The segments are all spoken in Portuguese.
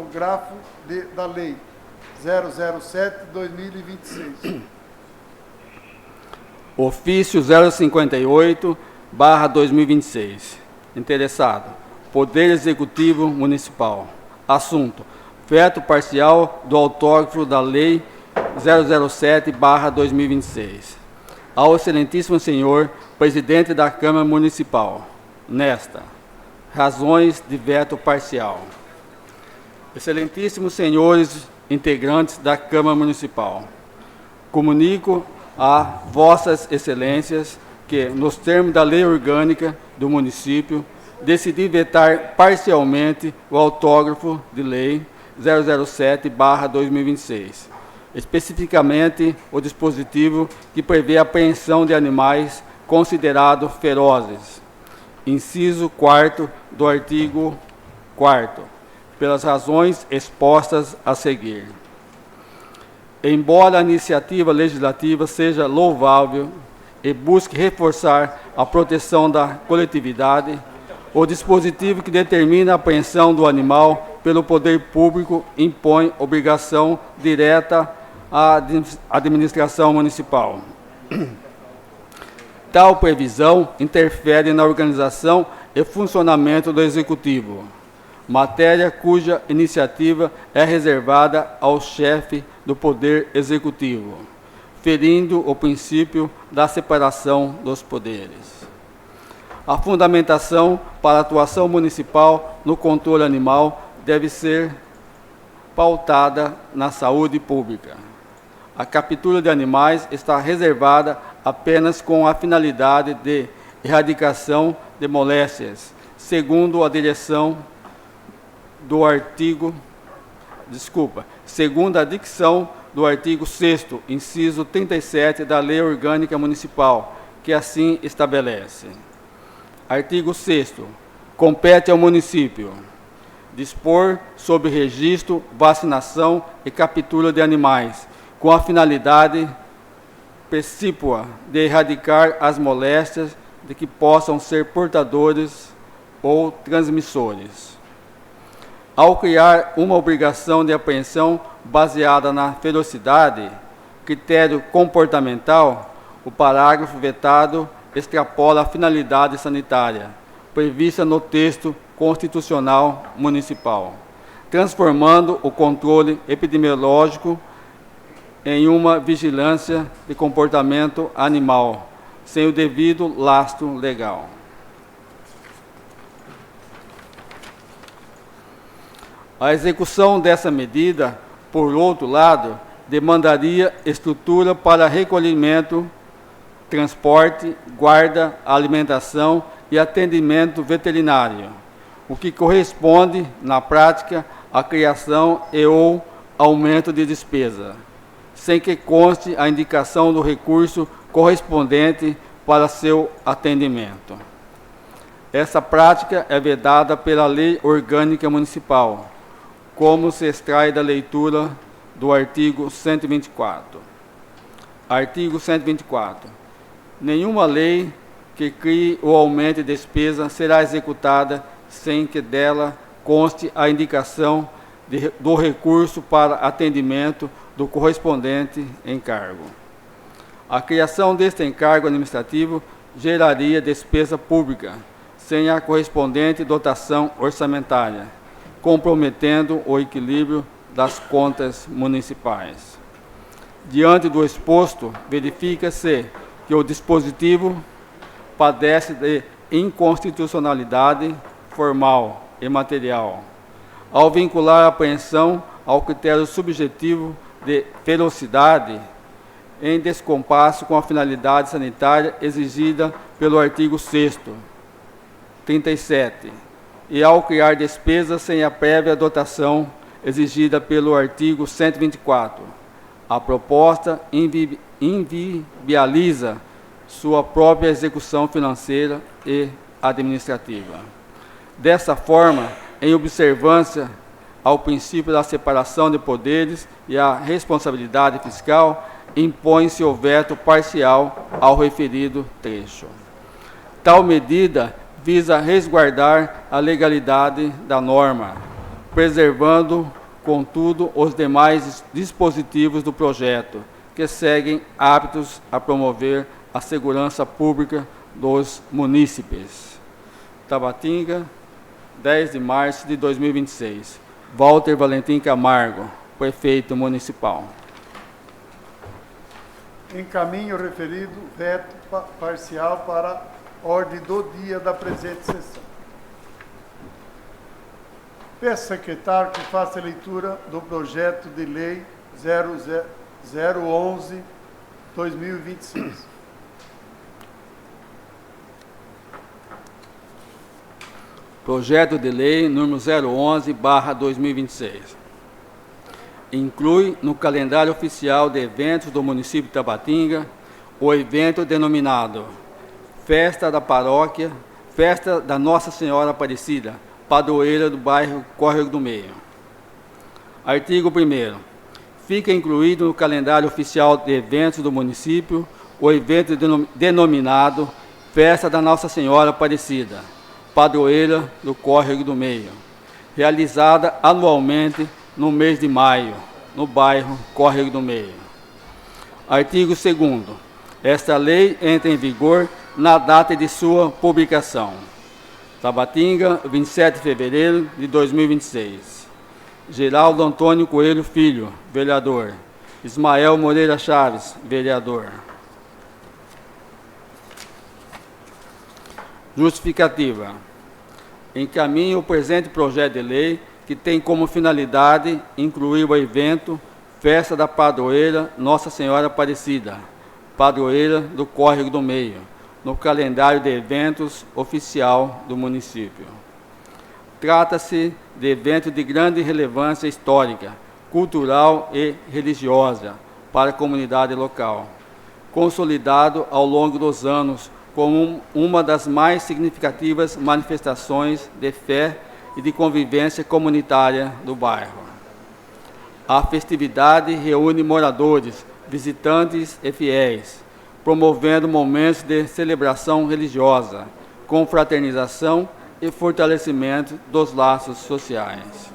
parágrafo da Lei 007/2026. Ofício 058/2026. Interessado: Poder Executivo Municipal. Assunto: veto parcial do autógrafo da Lei 007/2026. Ao excelentíssimo senhor Presidente da Câmara Municipal, nesta, razões de veto parcial. Excelentíssimos senhores integrantes da Câmara Municipal, comunico a vossas excelências que, nos termos da Lei Orgânica do município, decidi vetar parcialmente o autógrafo de Lei 007/2026, especificamente o dispositivo que prevê a apreensão de animais considerados ferozes, inciso 4º do artigo 4º, pelas razões expostas a seguir. Embora a iniciativa legislativa seja louvável e busque reforçar a proteção da coletividade, o dispositivo que determina a apreensão do animal pelo poder público impõe obrigação direta à administração municipal. Tal previsão interfere na organização e funcionamento do Executivo, matéria cuja iniciativa é reservada ao chefe do Poder Executivo, ferindo o princípio da separação dos poderes. A fundamentação para a atuação municipal no controle animal deve ser pautada na saúde pública. A captura de animais está reservada apenas com a finalidade de erradicação de moléstias, segundo a dicção do artigo 6º, inciso 37 da Lei Orgânica Municipal, que assim estabelece. Artigo 6º. Compete ao município dispor sobre registro, vacinação e captura de animais, com a finalidade precípua de erradicar as moléstias de que possam ser portadores ou transmissores. Ao criar uma obrigação de apreensão baseada na ferocidade, critério comportamental, o parágrafo vetado extrapola a finalidade sanitária prevista no texto constitucional municipal, transformando o controle epidemiológico em uma vigilância de comportamento animal, sem o devido lastro legal. A execução dessa medida, por outro lado, demandaria estrutura para recolhimento, transporte, guarda, alimentação e atendimento veterinário, o que corresponde, na prática, à criação e ou aumento de despesa, sem que conste a indicação do recurso correspondente para seu atendimento. Essa prática é vedada pela Lei Orgânica Municipal, como se extrai da leitura do artigo 124. Artigo 124. Nenhuma lei que crie ou aumente despesa será executada sem que dela conste a indicação do recurso para atendimento do correspondente encargo. A criação deste encargo administrativo geraria despesa pública, sem a correspondente dotação orçamentária, comprometendo o equilíbrio das contas municipais. Diante do exposto, verifica-se que o dispositivo padece de inconstitucionalidade formal e material, ao vincular a apreensão ao critério subjetivo de ferocidade, em descompasso com a finalidade sanitária exigida pelo artigo 6º, 37, e ao criar despesas sem a prévia dotação exigida pelo artigo 124. A proposta inviabiliza sua própria execução financeira e administrativa. Dessa forma, em observância ao princípio da separação de poderes e à responsabilidade fiscal, impõe-se o veto parcial ao referido trecho. Tal medida visa resguardar a legalidade da norma, preservando, contudo, os demais dispositivos do projeto, que seguem aptos a promover a segurança pública dos munícipes. Tabatinga, 10 de março de 2026. Walter Valentim Camargo, prefeito municipal. Encaminho o referido veto parcial para a ordem do dia da presente sessão. Peço ao secretário que faça a leitura do projeto de lei 011/2026. Projeto de lei número 011/2026. Inclui no calendário oficial de eventos do município de Tabatinga o evento denominado Festa da Paróquia, Festa da Nossa Senhora Aparecida, padroeira do bairro Córrego do Meio. Artigo 1º. Fica incluído no calendário oficial de eventos do município o evento denominado Festa da Nossa Senhora Aparecida, padroeira do Córrego do Meio, realizada anualmente no mês de maio, no bairro Córrego do Meio. Artigo 2º. Esta lei entra em vigor na data de sua publicação. Tabatinga, 27 de fevereiro de 2026. Geraldo Antônio Coelho Filho, vereador. Ismael Moreira Chaves, vereador. Justificativa. Encaminho o presente projeto de lei, que tem como finalidade incluir o evento Festa da Padroeira Nossa Senhora Aparecida, padroeira do Córrego do Meio, no calendário de eventos oficial do município. Trata-se de evento de grande relevância histórica, cultural e religiosa para a comunidade local, consolidado ao longo dos anos como uma das mais significativas manifestações de fé e de convivência comunitária do bairro. A festividade reúne moradores, visitantes e fiéis, promovendo momentos de celebração religiosa, confraternização e fortalecimento dos laços sociais.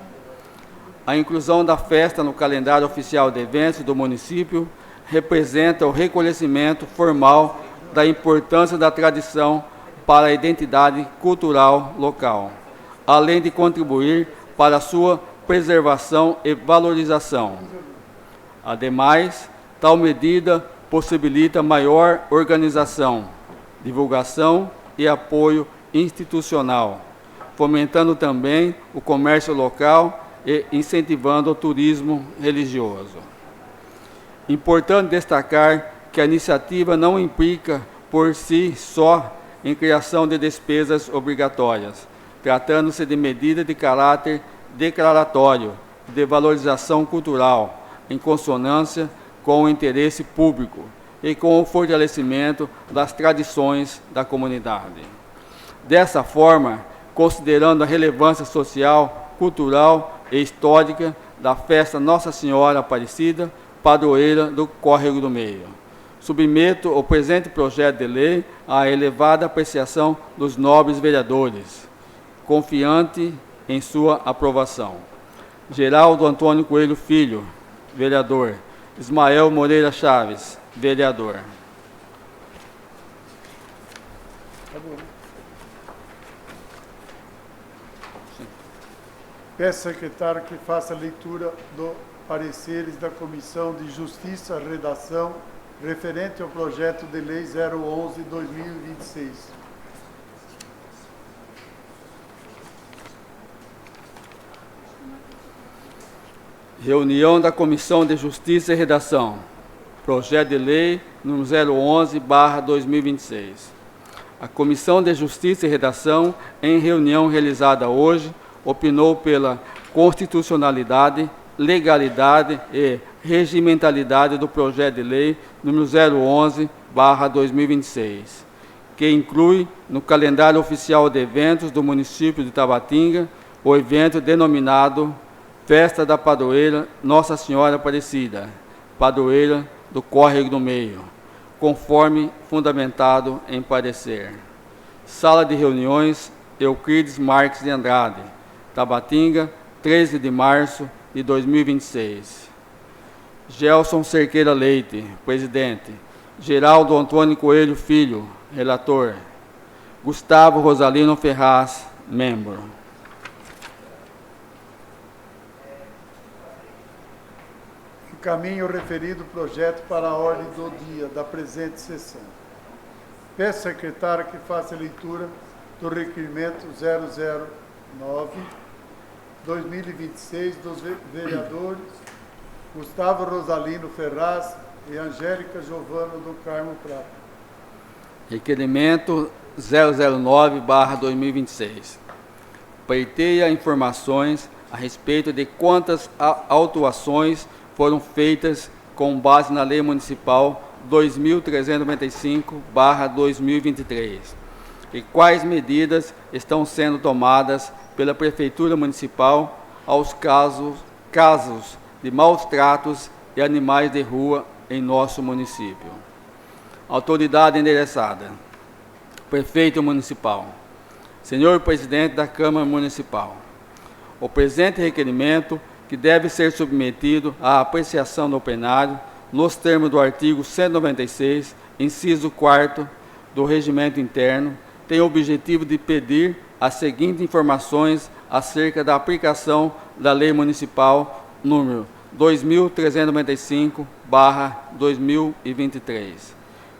A inclusão da festa no calendário oficial de eventos do município representa o reconhecimento formal da importância da tradição para a identidade cultural local, além de contribuir para a sua preservação e valorização. Ademais, tal medida possibilita maior organização, divulgação e apoio institucional, fomentando também o comércio local e incentivando o turismo religioso. Importante destacar que a iniciativa não implica por si só em criação de despesas obrigatórias, tratando-se de medida de caráter declaratório de valorização cultural, em consonância com o interesse público e com o fortalecimento das tradições da comunidade. Dessa forma, considerando a relevância social, cultural e histórica da festa Nossa Senhora Aparecida, padroeira do Córrego do Meio, submeto o presente projeto de lei à elevada apreciação dos nobres vereadores, confiante em sua aprovação. Geraldo Antônio Coelho Filho, vereador. Ismael Moreira Chaves, vereador. Peço ao secretário que faça a leitura dos pareceres da Comissão de Justiça, redação, referente ao projeto de lei 011/2026. Reunião da Comissão de Justiça e Redação. Projeto de Lei número 011/2026. A Comissão de Justiça e Redação, em reunião realizada hoje, opinou pela constitucionalidade, legalidade e regimentalidade do projeto de lei número 011/2026, que inclui no calendário oficial de eventos do município de Tabatinga o evento denominado Festa da Padroeira Nossa Senhora Aparecida, padroeira do Córrego do Meio, conforme fundamentado em parecer. Sala de reuniões Euclides Marques de Andrade, Tabatinga, 13 de março de 2026. Gelson Cerqueira Leite, presidente. Geraldo Antônio Coelho Filho, relator. Gustavo Rosalino Ferraz, membro. Encaminho o referido projeto para a ordem do dia da presente sessão. Peço à secretária que faça a leitura do requerimento 009/2026 dos vereadores Gustavo Rosalino Ferraz e Angélica Giovano do Carmo Prata. Requerimento 009/2026. Pleiteia informações a respeito de quantas autuações foram feitas com base na Lei Municipal 2395/2023 e quais medidas estão sendo tomadas pela Prefeitura Municipal aos casos de maus tratos e animais de rua em nosso município. Autoridade endereçada. Prefeito Municipal. Senhor Presidente da Câmara Municipal, o presente requerimento, que deve ser submetido à apreciação do plenário, nos termos do artigo 196, inciso 4º do Regimento Interno, tem o objetivo de pedir as seguintes informações acerca da aplicação da Lei Municipal número 2395/2023,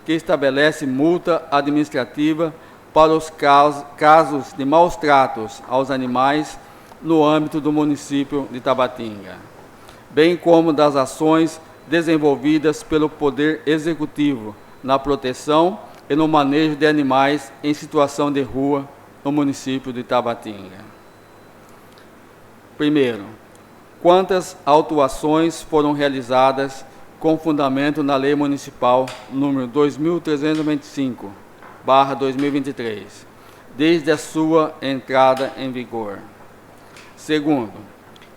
que estabelece multa administrativa para os casos de maus tratos aos animais no âmbito do município de Tabatinga, bem como das ações desenvolvidas pelo Poder Executivo na proteção e no manejo de animais em situação de rua no município de Tabatinga. Primeiro, quantas autuações foram realizadas com fundamento na Lei Municipal número 2395/2023, desde a sua entrada em vigor? Segundo,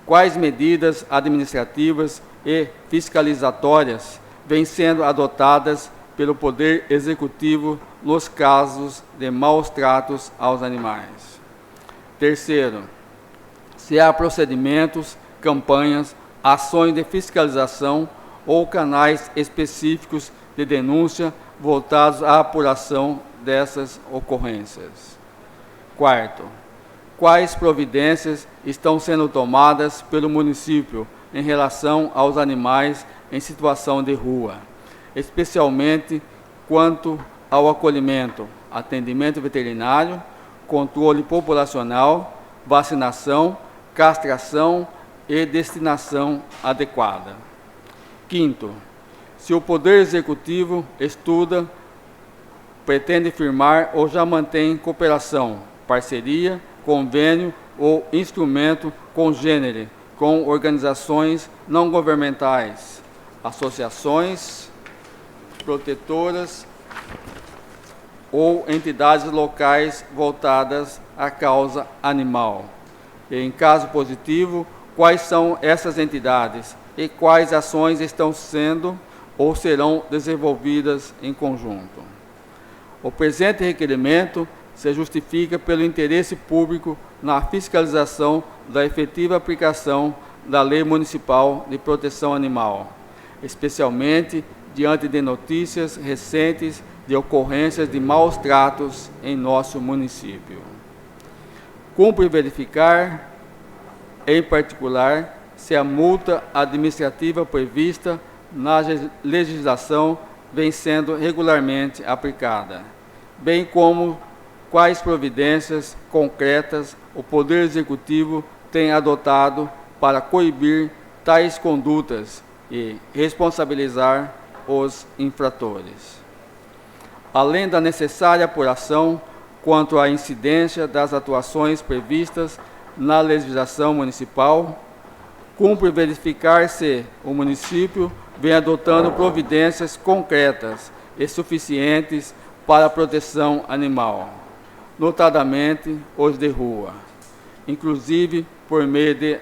quais medidas administrativas e fiscalizatórias vêm sendo adotadas pelo Poder Executivo nos casos de maus tratos aos animais? Terceiro, se há procedimentos, campanhas, ações de fiscalização ou canais específicos de denúncia voltados à apuração dessas ocorrências. Quarto, quais providências estão sendo tomadas pelo município em relação aos animais em situação de rua, especialmente quanto ao acolhimento, atendimento veterinário, controle populacional, vacinação, castração e destinação adequada. Quinto, se o Poder Executivo estuda, pretende firmar ou já mantém cooperação, parceria, convênio ou instrumento congênere com organizações não governamentais, associações, protetoras ou entidades locais voltadas à causa animal. E, em caso positivo, quais são essas entidades e quais ações estão sendo ou serão desenvolvidas em conjunto. O presente requerimento se justifica pelo interesse público na fiscalização da efetiva aplicação da Lei Municipal de Proteção Animal, especialmente diante de notícias recentes de ocorrências de maus tratos em nosso município. Cumpre verificar, em particular, se a multa administrativa prevista na legislação vem sendo regularmente aplicada, bem como quais providências concretas o Poder Executivo tem adotado para coibir tais condutas e responsabilizar os infratores. Além da necessária apuração quanto à incidência das atuações previstas na legislação municipal, cumpre verificar se o município vem adotando providências concretas e suficientes para a proteção animal, notadamente os de rua, inclusive por meio de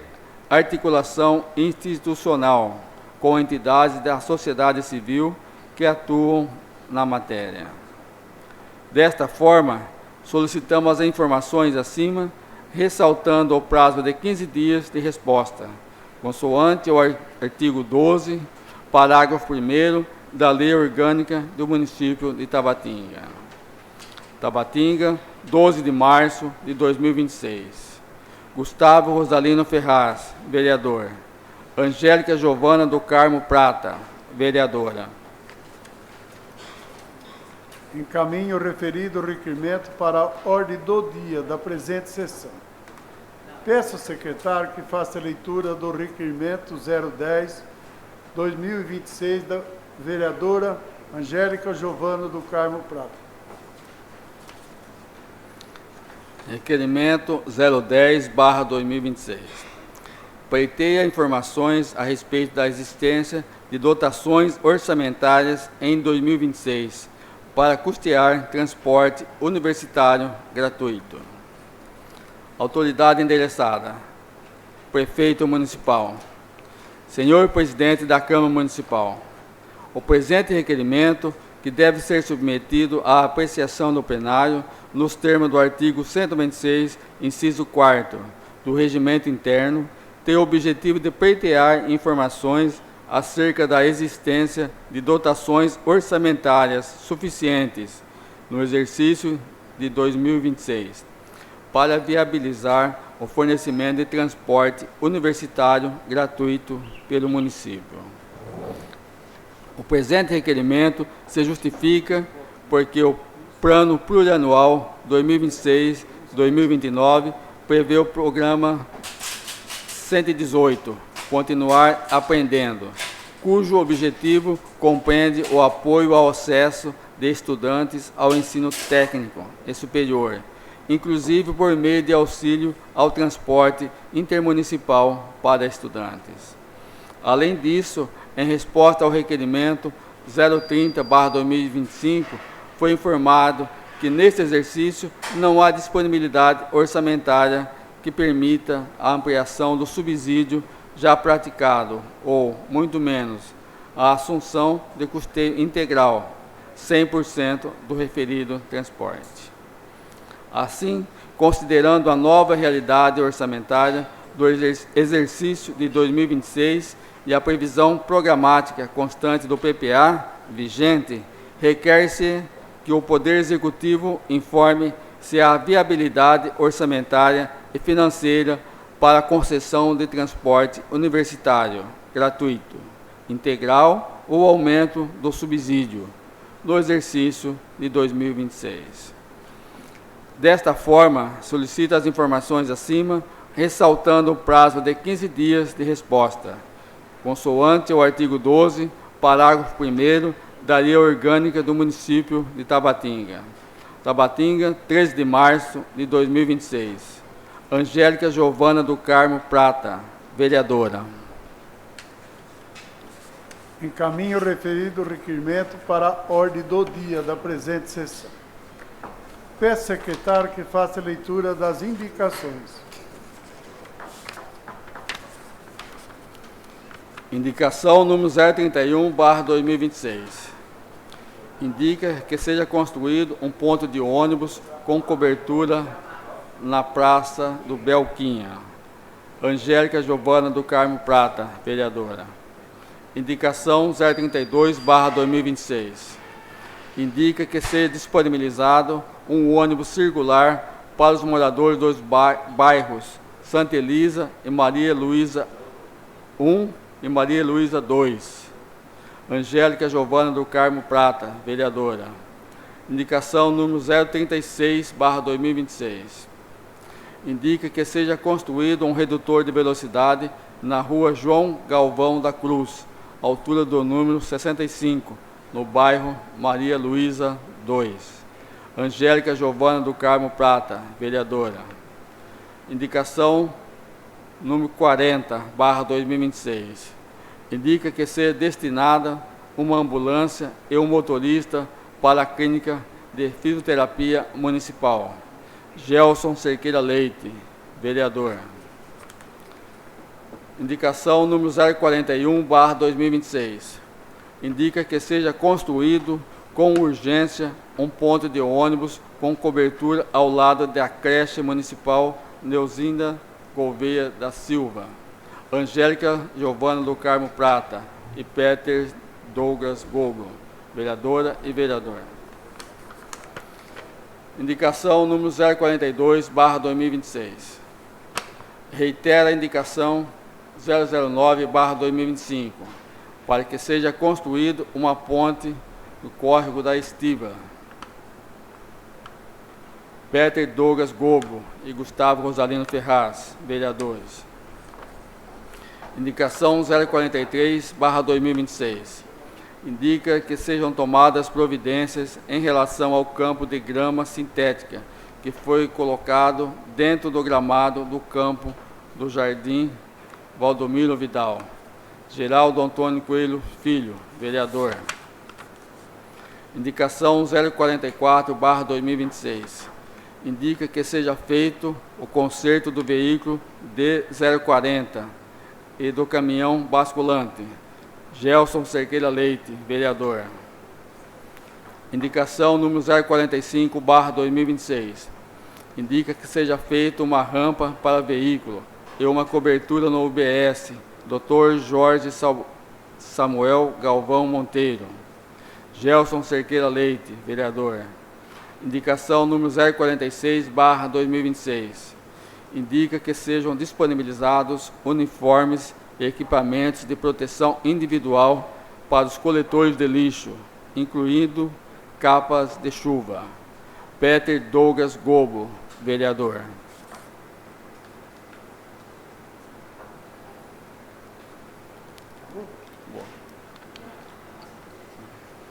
articulação institucional com entidades da sociedade civil que atuam na matéria. Desta forma, solicitamos as informações acima ressaltando o prazo de 15 dias de resposta, consoante o artigo 12, parágrafo 1º da Lei Orgânica do Município de Tabatinga. Tabatinga, 12 de março de 2026. Gustavo Rosalino Ferraz, vereador. Angélica Giovana do Carmo Prata, vereadora. Encaminho o referido requerimento para a ordem do dia da presente sessão. Peço ao secretário que faça a leitura do requerimento 010/2026 da vereadora Angélica Giovana do Carmo Prata. Requerimento 010/2026. Pleiteia informações a respeito da existência de dotações orçamentárias em 2026 para custear transporte universitário gratuito. Autoridade endereçada: Prefeito Municipal. Senhor Presidente da Câmara Municipal, o presente requerimento, que deve ser submetido à apreciação do plenário nos termos do artigo 126, inciso 4º do Regimento Interno, tem o objetivo de pleitear informações acerca da existência de dotações orçamentárias suficientes no exercício de 2026 para viabilizar o fornecimento de transporte universitário gratuito pelo município. O presente requerimento se justifica porque o Plano Plurianual 2026-2029 prevê o programa 118, Continuar Aprendendo, cujo objetivo compreende o apoio ao acesso de estudantes ao ensino técnico e superior, inclusive por meio de auxílio ao transporte intermunicipal para estudantes. Além disso, em resposta ao requerimento 030/2025, foi informado que neste exercício não há disponibilidade orçamentária que permita a ampliação do subsídio já praticado ou, muito menos, a assunção de custeio integral, 100% do referido transporte. Assim, considerando a nova realidade orçamentária do exercício de 2026 e a previsão programática constante do PPA vigente, requer-se que o Poder Executivo informe se há viabilidade orçamentária e financeira para a concessão de transporte universitário gratuito, integral ou aumento do subsídio no exercício de 2026. Desta forma, solicita as informações acima, ressaltando o prazo de 15 dias de resposta, consoante o artigo 12, parágrafo 1º da Lei Orgânica do Município de Tabatinga. Tabatinga, 13 de março de 2026. Angélica Giovana do Carmo Prata, vereadora. Encaminho o referido requerimento para a ordem do dia da presente sessão. Peço ao secretário que faça a leitura das indicações. Indicação número 031/2026. Indica que seja construído um ponto de ônibus com cobertura na Praça do Belquinha. Angélica Giovana do Carmo Prata, vereadora. Indicação 032/2026. Indica que seja disponibilizado um ônibus circular para os moradores dos bairros Santa Elisa e Maria Luísa I e Maria Luísa II. Angélica Giovana do Carmo Prata, vereadora. Indicação número 036/2026. Indica que seja construído um redutor de velocidade na rua João Galvão da Cruz, altura do número 65, no bairro Maria Luísa II. Angélica Giovana do Carmo Prata, vereadora. Indicação número 40/2026. Indica que seja destinada uma ambulância e um motorista para a clínica de fisioterapia municipal. Gelson Cerqueira Leite, vereador. Indicação número 041/2026. Indica que seja construído com urgência um ponto de ônibus com cobertura ao lado da creche municipal Neuzinda Gouveia da Silva, Angélica Giovana do Carmo Prata e Peter Douglas Gogo, vereadora e vereador. Indicação número 042/2026. Reitera a indicação 009/2025, para que seja construído uma ponte no córrego da Estiva. Peter Douglas Gogo e Gustavo Rosalino Ferraz, vereadores. Indicação 043/2026. Indica que sejam tomadas providências em relação ao campo de grama sintética que foi colocado dentro do gramado do campo do Jardim Valdomiro Vidal. Geraldo Antônio Coelho Filho, vereador. Indicação 044/2026. Indica que seja feito o conserto do veículo D040 e do caminhão basculante. Gelson Cerqueira Leite, vereador. Indicação número 045/2026. Indica que seja feita uma rampa para veículo e uma cobertura no UBS. Dr. Jorge Samuel Galvão Monteiro. Gelson Cerqueira Leite, vereador. Indicação número 046/2026. Indica que sejam disponibilizados uniformes e equipamentos de proteção individual para os coletores de lixo, incluindo capas de chuva. Peter Douglas Gogo, vereador.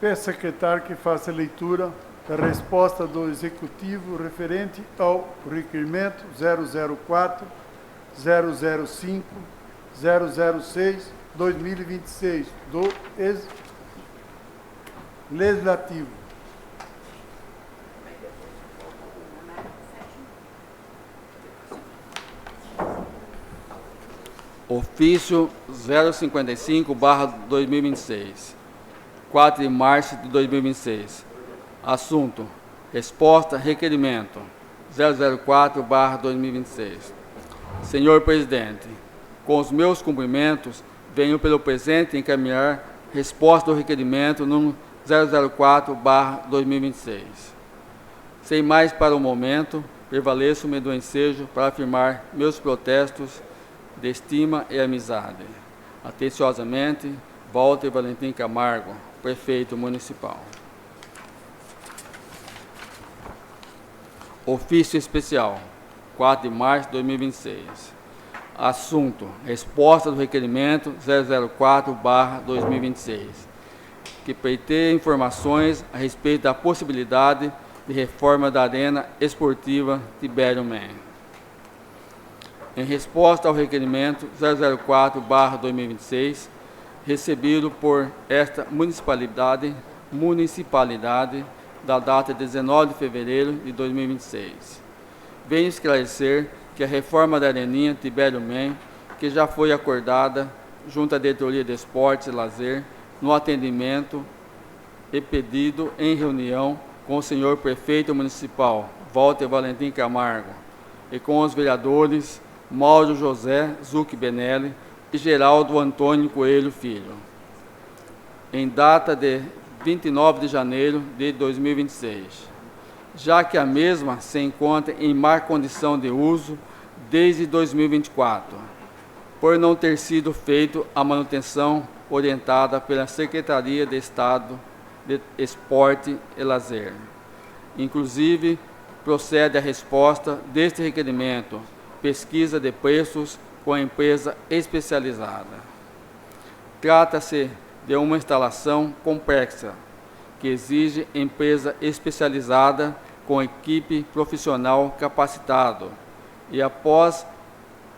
Peço, secretário, que faça a leitura da resposta do Executivo referente ao requerimento 004, 005, 006, 2026 do Legislativo. Ofício 055/2026, 4 de março de 2026. Assunto: resposta requerimento 004/2026. Senhor Presidente, com os meus cumprimentos, venho pelo presente encaminhar resposta do requerimento número 004/2026. Sem mais para o momento, prevaleço-me do ensejo para afirmar meus protestos de estima e amizade. Atenciosamente, Walter Valentim Camargo, prefeito municipal. Ofício especial, 4 de março de 2026. Assunto: resposta do requerimento 004/2026, que pleiteia informações a respeito da possibilidade de reforma da Arena Esportiva Tibério Mendes. Em resposta ao requerimento 004/2026, recebido por esta municipalidade da data de 19 de fevereiro de 2026. Venho esclarecer que a reforma da Areninha Tibério Mendes, que já foi acordada junto à Diretoria de Esportes e Lazer, no atendimento e pedido em reunião com o senhor prefeito municipal, Walter Valentim Camargo, e com os vereadores Mauro José Zucchi Benelli e Geraldo Antônio Coelho Filho, em data de 29 de janeiro de 2026, já que a mesma se encontra em má condição de uso desde 2024, por não ter sido feita a manutenção orientada pela Secretaria de Estado de Esporte e Lazer. Inclusive, procede a resposta deste requerimento, pesquisa de preços com a empresa especializada. Trata-se de uma instalação complexa, que exige empresa especializada com equipe profissional capacitado, e após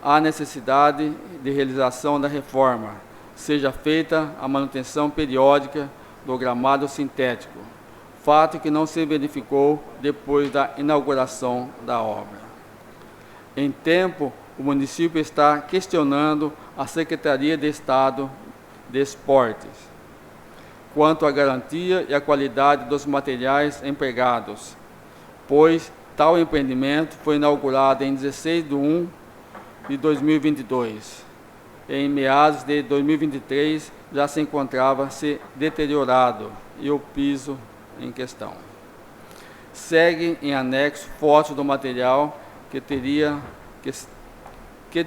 a necessidade de realização da reforma, seja feita a manutenção periódica do gramado sintético, fato que não se verificou depois da inauguração da obra. Em tempo, o município está questionando a Secretaria de Estado de Esportes quanto à garantia e à qualidade dos materiais empregados, pois Tal empreendimento foi inaugurado em 16/1/2022. Em meados de 2023, já se encontrava se deteriorado e o piso em questão. Segue em anexo fotos do material que teria que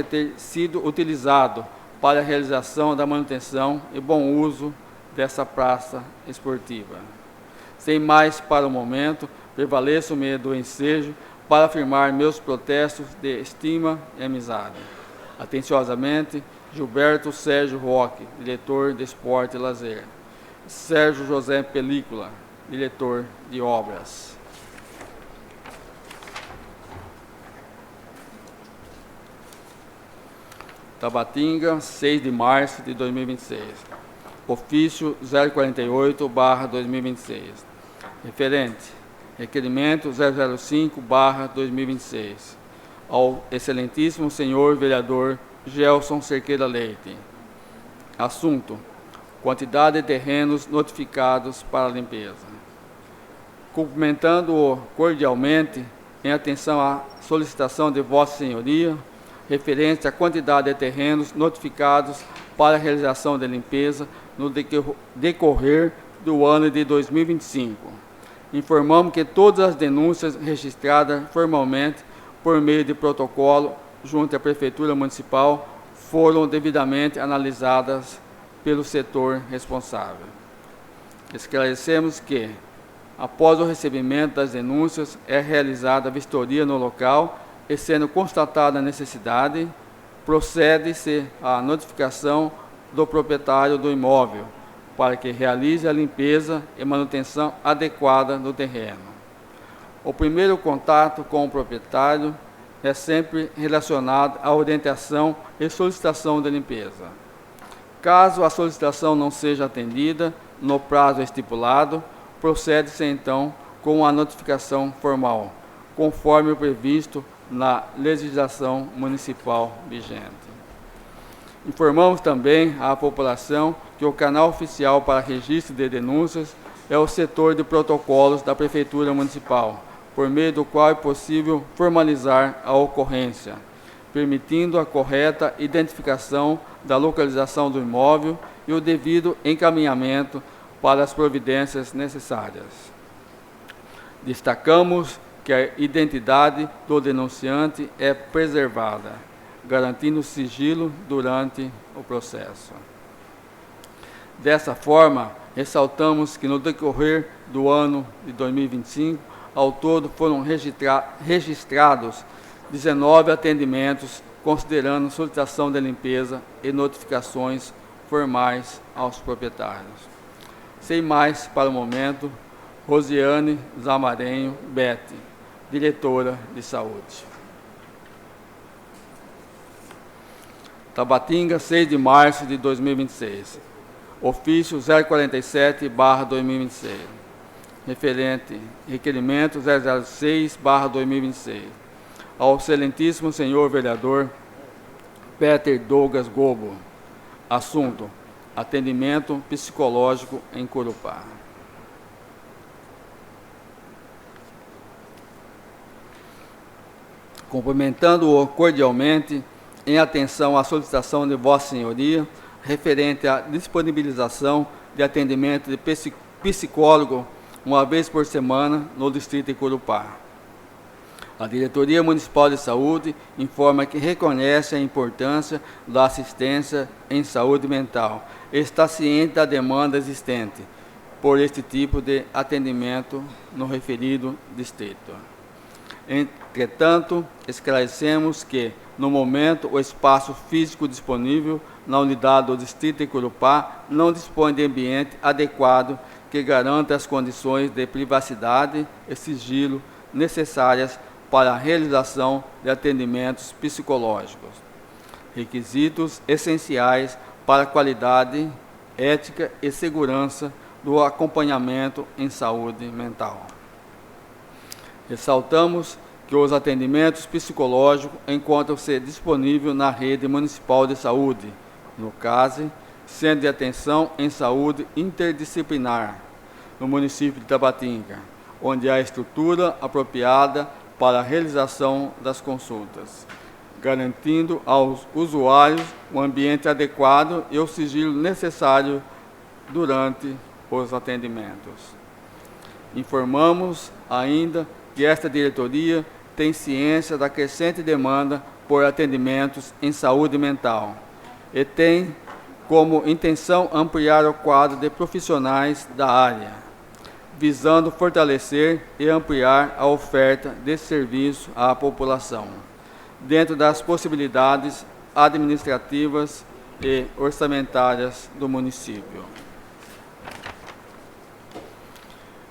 ter sido utilizado para a realização da manutenção e bom uso dessa praça esportiva. Sem mais para o momento, prevaleço o medo do ensejo para afirmar meus protestos de estima e amizade. Atenciosamente, Gilberto Sérgio Roque, diretor de Esporte e Lazer. Sérgio José Película, diretor de Obras. Tabatinga, 6 de março de 2026. Ofício 048/2026. Referente: requerimento 005/2026. Ao excelentíssimo senhor vereador Gelson Cerqueira Leite. Assunto: quantidade de terrenos notificados para limpeza. Cumprimentando-o cordialmente, em atenção à solicitação de Vossa Senhoria, referente à quantidade de terrenos notificados para a realização de limpeza no decorrer do ano de 2025. Informamos que todas as denúncias registradas formalmente por meio de protocolo junto à Prefeitura Municipal foram devidamente analisadas pelo setor responsável. Esclarecemos que, após o recebimento das denúncias, é realizada a vistoria no local e, sendo constatada a necessidade, procede-se à notificação do proprietário do imóvel para que realize a limpeza e manutenção adequada do terreno. O primeiro contato com o proprietário é sempre relacionado à orientação e solicitação de limpeza. Caso a solicitação não seja atendida no prazo estipulado, procede-se então com a notificação formal, conforme o previsto na legislação municipal vigente. Informamos também à população que o canal oficial para registro de denúncias é o setor de protocolos da Prefeitura Municipal, por meio do qual é possível formalizar a ocorrência, permitindo a correta identificação da localização do imóvel e o devido encaminhamento para as providências necessárias. Destacamos que a identidade do denunciante é preservada, garantindo sigilo durante o processo. Dessa forma, ressaltamos que no decorrer do ano de 2025, ao todo foram registrados 19 atendimentos, considerando solicitação de limpeza e notificações formais aos proprietários. Sem mais para o momento, Rosiane Zamarenho Bete, diretora de saúde. Tabatinga, 6 de março de 2026. Ofício 047/2026. Referente: requerimento 006/2026. Ao excelentíssimo senhor vereador Peter Douglas Gobo. Assunto: atendimento psicológico em Corupá. Cumprimentando-o cordialmente, em atenção à solicitação de Vossa Senhoria, referente à disponibilização de atendimento de psicólogo uma vez por semana no distrito de Corupá. A Diretoria Municipal de Saúde informa que reconhece a importância da assistência em saúde mental e está ciente da demanda existente por este tipo de atendimento no referido distrito. Entretanto, esclarecemos que, no momento, o espaço físico disponível na unidade do distrito de Corupá não dispõe de ambiente adequado que garanta as condições de privacidade e sigilo necessárias para a realização de atendimentos psicológicos, requisitos essenciais para a qualidade, ética e segurança do acompanhamento em saúde mental. Ressaltamos que os atendimentos psicológicos encontram-se disponíveis na rede municipal de saúde, no CASE, Centro de Atenção em Saúde Interdisciplinar, no município de Tabatinga, onde há estrutura apropriada para a realização das consultas, garantindo aos usuários um ambiente adequado e o sigilo necessário durante os atendimentos. Informamos ainda que esta diretoria tem ciência da crescente demanda por atendimentos em saúde mental e tem como intenção ampliar o quadro de profissionais da área, visando fortalecer e ampliar a oferta desse serviço à população, dentro das possibilidades administrativas e orçamentárias do município.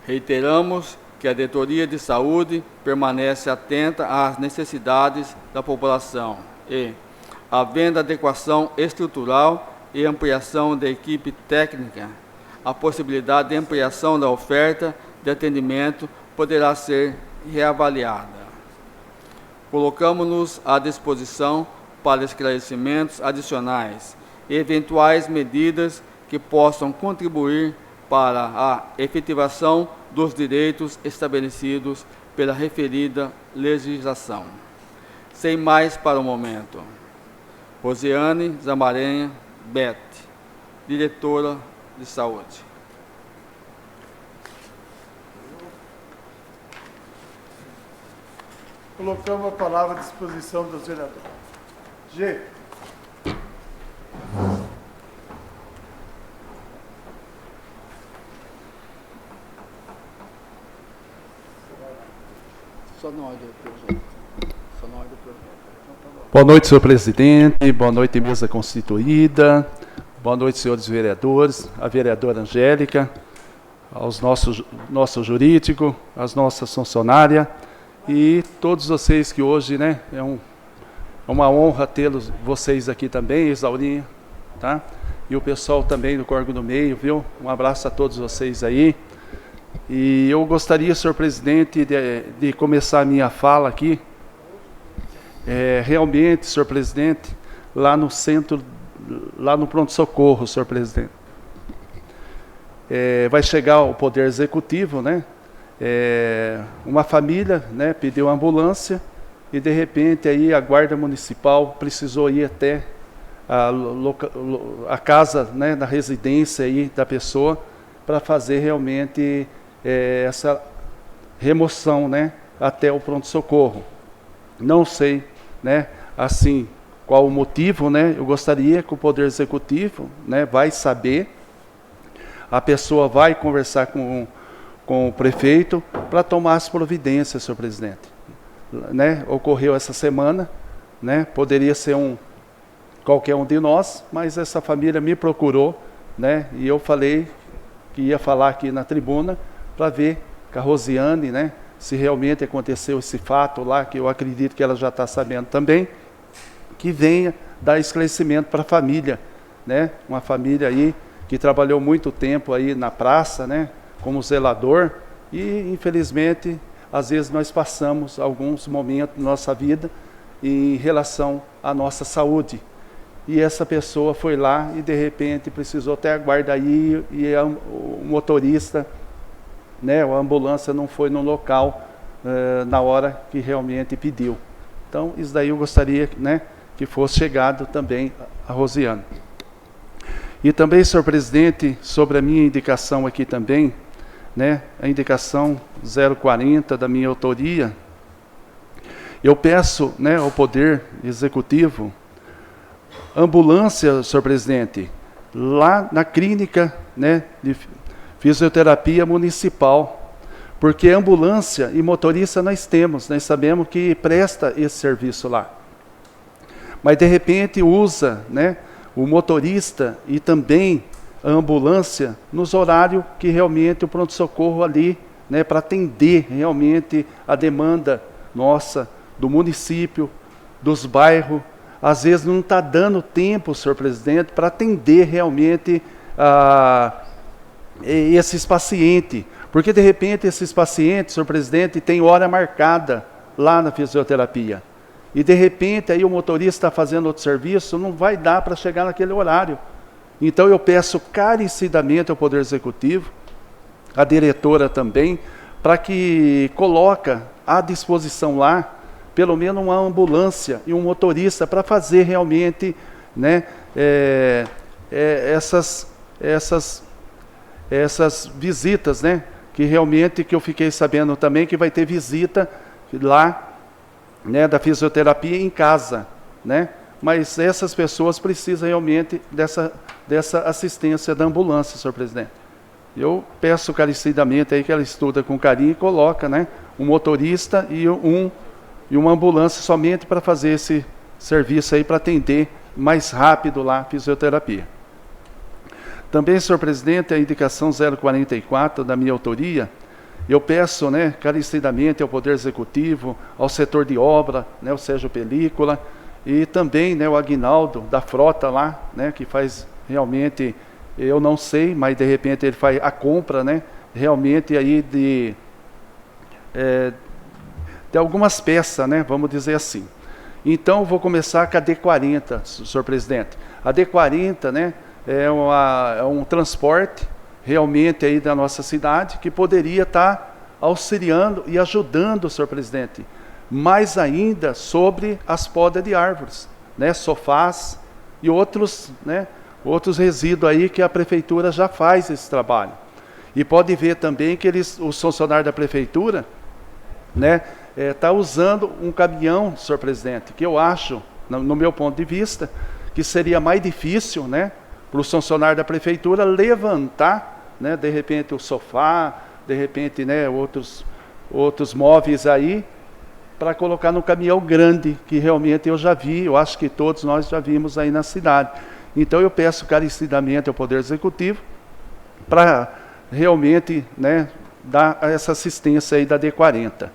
Reiteramos que a Diretoria de Saúde permanece atenta às necessidades da população e, havendo adequação estrutural e ampliação da equipe técnica, a possibilidade de ampliação da oferta de atendimento poderá ser reavaliada. Colocamos-nos à disposição para esclarecimentos adicionais e eventuais medidas que possam contribuir para a efetivação dos direitos estabelecidos pela referida legislação. Sem mais para o momento. Rosiane Zamarenha Beth, diretora de saúde. Colocamos a palavra à disposição dos vereadores. G. Só na hora do projeto. Boa noite, senhor presidente. Boa noite, mesa constituída. Boa noite, senhores vereadores, a vereadora Angélica, aos nosso jurídico, as nossas funcionárias e todos vocês que hoje, né, é uma honra tê-los, vocês aqui também, Isaurinha, tá? E o pessoal também do Corgo do Meio, viu? Um abraço a todos vocês aí. E eu gostaria, senhor presidente, de começar a minha fala aqui, realmente, senhor presidente, lá no centro, lá no pronto-socorro, senhor presidente. Vai chegar o Poder Executivo, né? Uma família, né, pediu ambulância e, de repente, aí a Guarda Municipal precisou ir até a casa, né, da residência aí da pessoa para fazer realmente essa remoção, né, até o pronto-socorro. Não sei, né, assim, qual o motivo, né? Eu gostaria que o Poder Executivo, né, vai saber, a pessoa vai conversar com o prefeito para tomar as providências, senhor presidente. Né? Ocorreu essa semana, né? Poderia ser qualquer um de nós, mas essa família me procurou, né? E eu falei que ia falar aqui na tribuna para ver com a Rosiane, né, se realmente aconteceu esse fato lá, que eu acredito que ela já está sabendo também, que venha dar esclarecimento para a família, né? Uma família aí que trabalhou muito tempo aí na praça, né, como zelador, e infelizmente às vezes nós passamos alguns momentos da nossa vida em relação à nossa saúde. E essa pessoa foi lá e de repente precisou até aguardar aí, e o motorista, né, a ambulância não foi no local na hora que realmente pediu. Então isso daí eu gostaria, né, que fosse chegado também a Rosiane. E também, senhor presidente, sobre a minha indicação aqui também, né, a indicação 040 da minha autoria, eu peço, né, ao Poder Executivo, ambulância, senhor presidente, lá na clínica, né, de fisioterapia municipal, porque ambulância e motorista nós temos, nós sabemos que presta esse serviço lá. Mas de repente usa, né, o motorista e também a ambulância nos horários que realmente o pronto-socorro ali, né, para atender realmente a demanda nossa, do município, dos bairros. Às vezes não está dando tempo, senhor presidente, para atender realmente esses pacientes. Porque de repente esses pacientes, senhor presidente, têm hora marcada lá na fisioterapia. E de repente aí o motorista está fazendo outro serviço, não vai dar para chegar naquele horário. Então eu peço carecidamente ao Poder Executivo, a diretora também, para que coloca à disposição lá, pelo menos uma ambulância e um motorista para fazer realmente, né, essas visitas, né, que realmente que eu fiquei sabendo também que vai ter visita lá, né, da fisioterapia em casa, né, mas essas pessoas precisam realmente dessa assistência da ambulância, senhor presidente. Eu peço carecidamente aí que ela estuda com carinho e coloca, né, um motorista e uma ambulância somente para fazer esse serviço aí, para atender mais rápido lá a fisioterapia. Também, senhor presidente, a indicação 044 da minha autoria, eu peço, né, carecidamente ao Poder Executivo, ao setor de obra, né, o Sérgio Película, e também, né, o Aguinaldo da frota lá, né, que faz realmente, eu não sei, mas de repente ele faz a compra, né, realmente aí de algumas peças, né, vamos dizer assim. Então, vou começar com a D40, senhor presidente. A D40, né, é um transporte realmente aí da nossa cidade que poderia estar auxiliando e ajudando, senhor presidente, mais ainda sobre as podas de árvores, né, sofás e outros, né, outros resíduos aí que a prefeitura já faz esse trabalho. E pode ver também que os funcionários da prefeitura, né, tá usando um caminhão, senhor presidente, que eu acho, no meu ponto de vista, que seria mais difícil, né, para o funcionário da prefeitura levantar, né, de repente o sofá, de repente, né, outros móveis aí, para colocar no caminhão grande, que realmente eu já vi, eu acho que todos nós já vimos aí na cidade. Então eu peço carecidamente ao Poder Executivo para realmente, né, dar essa assistência aí da D40.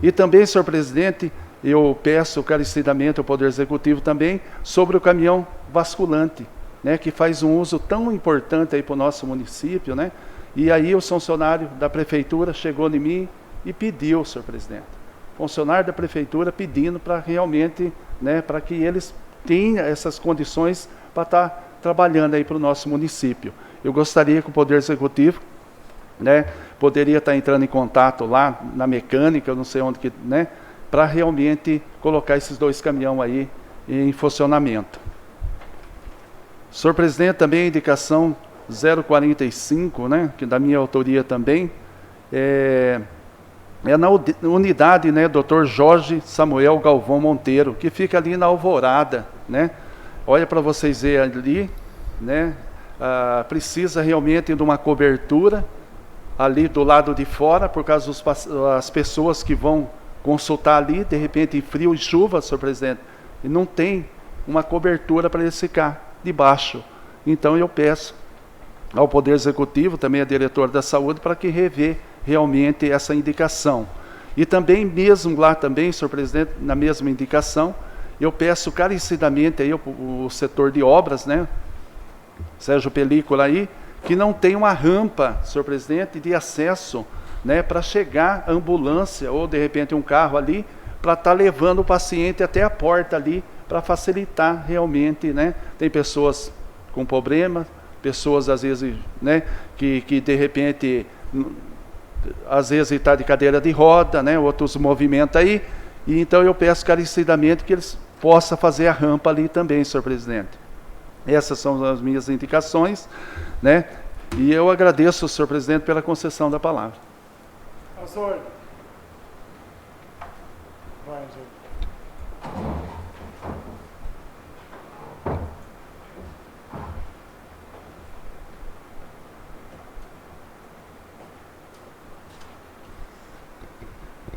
E também, senhor presidente, eu peço carecidamente ao Poder Executivo também sobre o caminhão basculante, né, que faz um uso tão importante aí para o nosso município, né? E aí o funcionário da prefeitura chegou em mim e pediu, senhor presidente, funcionário da prefeitura pedindo para realmente, né, para que eles tenham essas condições para estar trabalhando aí para o nosso município. Eu gostaria que o Poder Executivo, né, poderia estar entrando em contato lá na mecânica, eu não sei onde que, né, para realmente colocar esses 2 caminhões aí em funcionamento. Senhor presidente, também a indicação 045, né, que da minha autoria também, é na unidade, né, Dr. Jorge Samuel Galvão Monteiro, que fica ali na Alvorada, né? Olha para vocês verem ali, né? Precisa realmente de uma cobertura ali do lado de fora, por causa das pessoas que vão consultar ali, de repente em frio e chuva, senhor presidente, e não tem uma cobertura para eles ficar debaixo. Então eu peço ao Poder Executivo, também a diretora da saúde, para que rever realmente essa indicação. E também mesmo lá também, senhor presidente, na mesma indicação, eu peço carecidamente aí o setor de obras, né, Sérgio Película aí, que não tem uma rampa, senhor presidente, de acesso, né, para chegar a ambulância ou de repente um carro ali, para estar levando o paciente até a porta ali, para facilitar realmente, né? Tem pessoas com problema, pessoas às vezes, né, que de repente, às vezes está de cadeira de roda, né, outros movimentos aí, e então eu peço carecidamente que eles possam fazer a rampa ali também, senhor presidente. Essas são as minhas indicações, né, e eu agradeço, senhor presidente, pela concessão da palavra. As ordens. Vai, gente.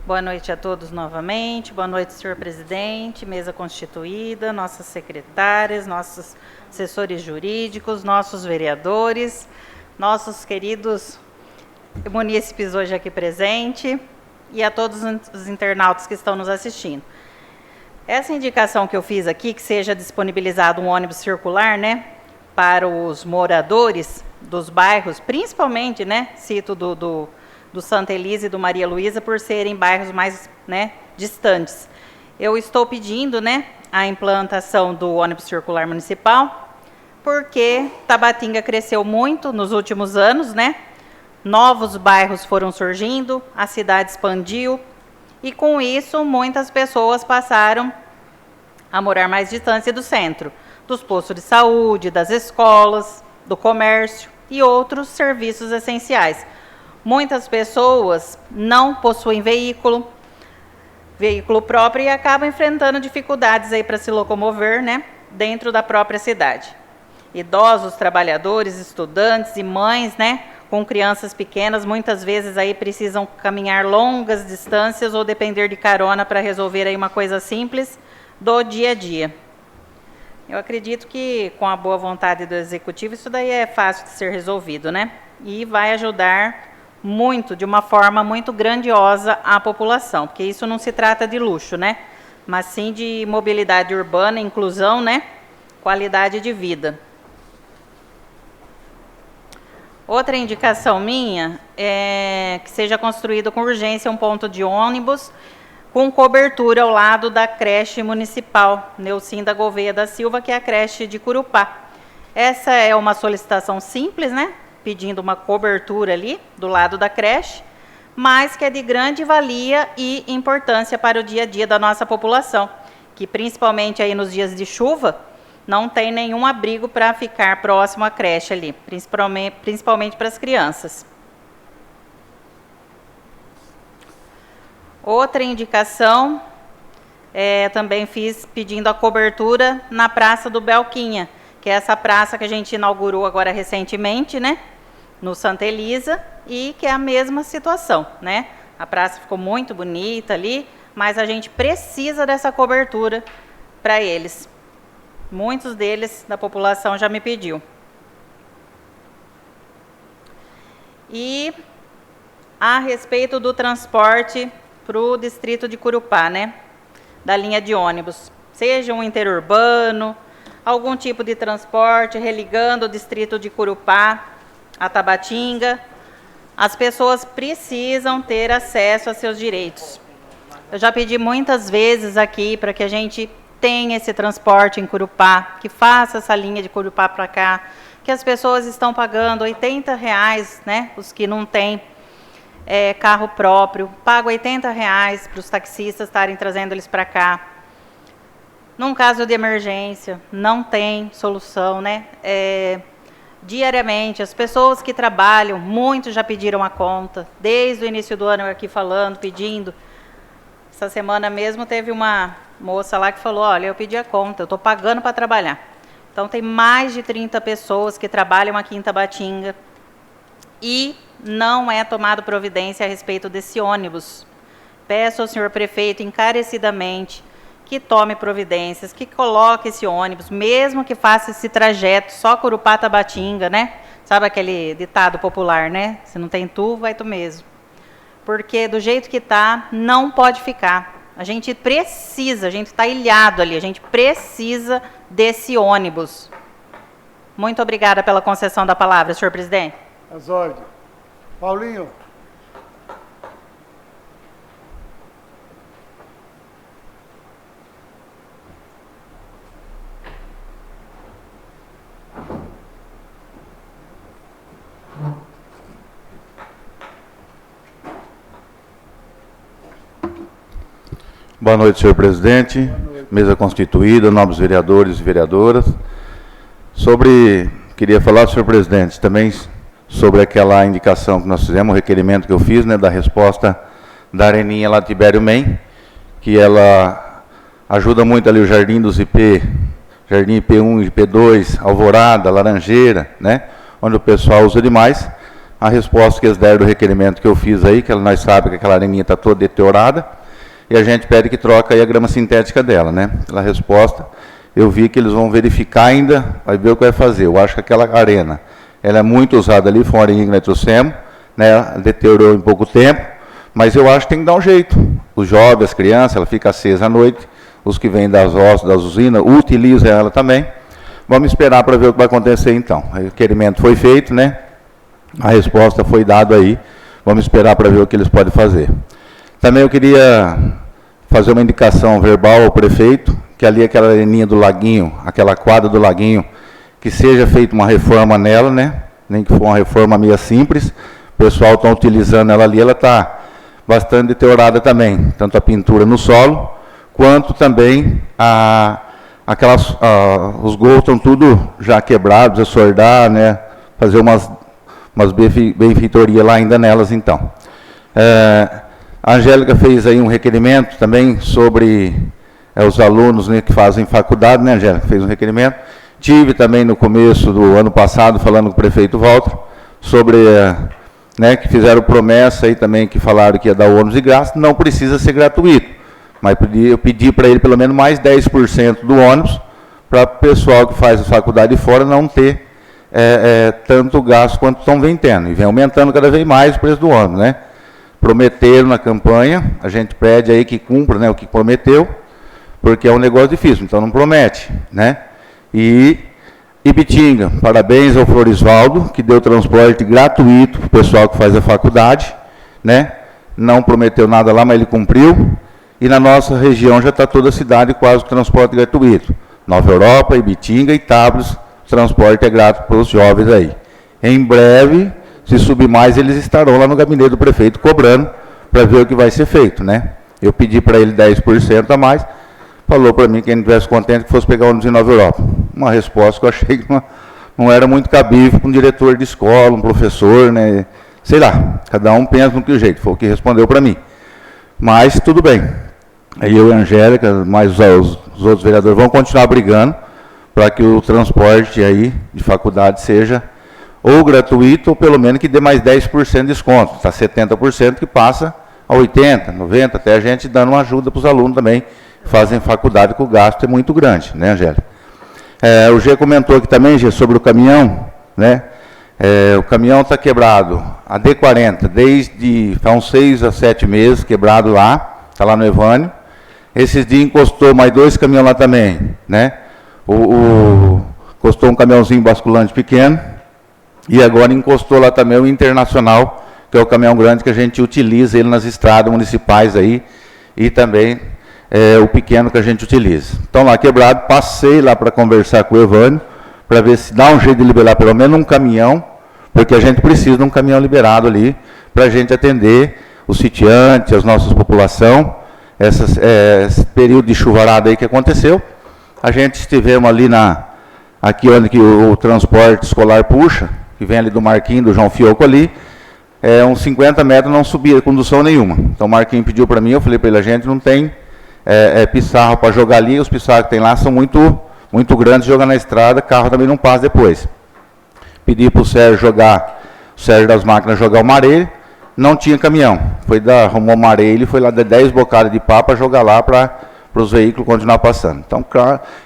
Boa noite a todos novamente. Boa noite, senhor presidente, mesa constituída, nossas secretárias, nossos assessores jurídicos, nossos vereadores, nossos queridos munícipes hoje aqui presentes e a todos os internautas que estão nos assistindo. Essa indicação que eu fiz aqui, que seja disponibilizado um ônibus circular, né, para os moradores dos bairros, principalmente, né, cito do Santa Elisa e do Maria Luísa, por serem bairros mais, né, distantes. Eu estou pedindo, né, a implantação do ônibus circular municipal, porque Tabatinga cresceu muito nos últimos anos, né, novos bairros foram surgindo, a cidade expandiu e com isso muitas pessoas passaram a morar mais distante do centro, dos postos de saúde, das escolas, do comércio e outros serviços essenciais. Muitas pessoas não possuem veículo próprio e acabam enfrentando dificuldades aí para se locomover, né, dentro da própria cidade. Idosos, trabalhadores, estudantes e mães, né, com crianças pequenas, muitas vezes aí precisam caminhar longas distâncias ou depender de carona para resolver aí uma coisa simples do dia a dia. Eu acredito que com a boa vontade do Executivo isso daí é fácil de ser resolvido, né? E vai ajudar muito, de uma forma muito grandiosa a população, porque isso não se trata de luxo, né? Mas sim de mobilidade urbana, inclusão, né? Qualidade de vida. Outra indicação minha é que seja construído com urgência um ponto de ônibus com cobertura ao lado da creche municipal Neucinda Gouveia da Silva, que é a creche de Curupá. Essa é uma solicitação simples, né? Pedindo uma cobertura ali do lado da creche, mas que é de grande valia e importância para o dia a dia da nossa população, que principalmente aí nos dias de chuva, não tem nenhum abrigo para ficar próximo à creche ali, principalmente para as crianças. Outra indicação, também fiz pedindo a cobertura na Praça do Belquinha, que é essa praça que a gente inaugurou agora recentemente, né, no Santa Elisa, e que é a mesma situação, né? A praça ficou muito bonita ali, mas a gente precisa dessa cobertura para eles. Muitos deles, da população, já me pediu. E a respeito do transporte para o distrito de Curupá, né? Da linha de ônibus. Seja um interurbano, algum tipo de transporte, religando o distrito de Curupá a Tabatinga. As pessoas precisam ter acesso a seus direitos. Eu já pedi muitas vezes aqui para que a gente tenha esse transporte em Curupá, que faça essa linha de Curupá para cá, que as pessoas estão pagando R$80, né? Os que não têm carro próprio, pagam R$80 para os taxistas estarem trazendo eles para cá. Num caso de emergência, não tem solução, né? Diariamente, as pessoas que trabalham, muitos já pediram a conta, desde o início do ano eu aqui falando, pedindo. Essa semana mesmo teve uma moça lá que falou, olha, eu pedi a conta, eu estou pagando para trabalhar. Então tem mais de 30 pessoas que trabalham aqui em Tabatinga e não é tomado providência a respeito desse ônibus. Peço ao senhor prefeito encarecidamente que tome providências, que coloque esse ônibus, mesmo que faça esse trajeto, só Curupá-Tabatinga, né? Sabe aquele ditado popular, né? Se não tem tu, vai tu mesmo. Porque do jeito que está, não pode ficar. A gente precisa, a gente está ilhado ali, a gente precisa desse ônibus. Muito obrigada pela concessão da palavra, senhor presidente. As ordens. Paulinho. Boa noite, senhor presidente, mesa constituída, nobres vereadores e vereadoras. Queria falar, senhor presidente, também sobre aquela indicação que nós fizemos, o requerimento que eu fiz, né, da resposta da Areninha lá de Tibério Men, que ela ajuda muito ali o Jardim dos IP, Jardim IP1, IP2, Alvorada, Laranjeira, né, onde o pessoal usa demais. A resposta que eles deram do requerimento que eu fiz aí, que nós sabemos que aquela areninha está toda deteriorada, e a gente pede que troca aí a grama sintética dela, né? Pela resposta, eu vi que eles vão verificar ainda, vai ver o que vai fazer. Eu acho que aquela arena, ela é muito usada ali, foi uma areninha que nós trouxemos, né? Deteriorou em pouco tempo, mas eu acho que tem que dar um jeito. Os jovens, as crianças, ela fica acesa à noite, os que vêm das usinas, utilizam ela também. Vamos esperar para ver o que vai acontecer então. O requerimento foi feito, né? A resposta foi dada aí, vamos esperar para ver o que eles podem fazer. Também eu queria fazer uma indicação verbal ao prefeito, que ali aquela areninha do laguinho, aquela quadra do laguinho, que seja feita uma reforma nela, né? Nem que for uma reforma meio simples, o pessoal está utilizando ela ali, ela está bastante deteriorada também, tanto a pintura no solo, quanto também os gols estão tudo já quebrados, assordar, né, fazer umas benfeitoria lá ainda nelas, então. A Angélica fez aí um requerimento também sobre os alunos, né, que fazem faculdade, né, Angélica? Fez um requerimento. Tive também no começo do ano passado, falando com o prefeito Walter, sobre, né, que fizeram promessa aí também, que falaram que ia dar o ônibus de graça, não precisa ser gratuito, mas eu pedi para ele pelo menos mais 10% do ônibus, para o pessoal que faz a faculdade fora não ter tanto gasto quanto estão vendendo, e vem aumentando cada vez mais o preço do ônibus, né? Prometeram na campanha, a gente pede aí que cumpra, né, o que prometeu, porque é um negócio difícil, então não promete, né? E Ibitinga, parabéns ao Florisvaldo, que deu transporte gratuito para o pessoal que faz a faculdade, né? Não prometeu nada lá, mas ele cumpriu. E na nossa região já está toda a cidade quase com transporte gratuito. Nova Europa, Ibitinga e Tábuas, transporte é grátis para os jovens aí. Em breve, se subir mais, eles estarão lá no gabinete do prefeito cobrando para ver o que vai ser feito, né? Eu pedi para ele 10% a mais, falou para mim que ele não estivesse contente que fosse pegar ônibus em Nova Europa. Uma resposta que eu achei que não era muito cabível para um diretor de escola, um professor, né? Sei lá, cada um pensa no que jeito, foi o que respondeu para mim. Mas tudo bem. Aí eu e a Angélica, mais os outros vereadores vão continuar brigando para que o transporte aí de faculdade seja ou gratuito, ou pelo menos que dê mais 10% de desconto. Está 70% que passa a 80%, 90%, até a gente dando uma ajuda para os alunos também que fazem faculdade, que o gasto é muito grande, né, Angélica? O G comentou aqui também, G, sobre o caminhão, né? O caminhão está quebrado, a D40, desde há uns 6 a 7 meses, quebrado lá, está lá no Evânio. Esses dias encostou mais 2 caminhões lá também, né? Encostou um caminhãozinho basculante pequeno, e agora encostou lá também o Internacional, que é o caminhão grande que a gente utiliza ele nas estradas municipais aí, e também o pequeno que a gente utiliza. Então lá quebrado, passei lá para conversar com o Evânio, para ver se dá um jeito de liberar pelo menos um caminhão, porque a gente precisa de um caminhão liberado ali, para a gente atender os sitiantes, as nossas população, esse período de chuvarada aí que aconteceu. A gente estivemos ali aqui onde que o transporte escolar puxa, que vem ali do Marquinhos, do João Fioco ali, uns 50 metros não subia condução nenhuma. Então o Marquinhos pediu para mim, eu falei para ele, a gente não tem pissarro para jogar ali, os pissarros que tem lá são muito grandes, jogar na estrada, carro também não passa depois. Pedi para o Sérgio das máquinas jogar o mareio, não tinha caminhão. Arrumou o mareio, ele foi lá de 10 bocadas de pá para jogar lá para os veículos continuar passando. Então,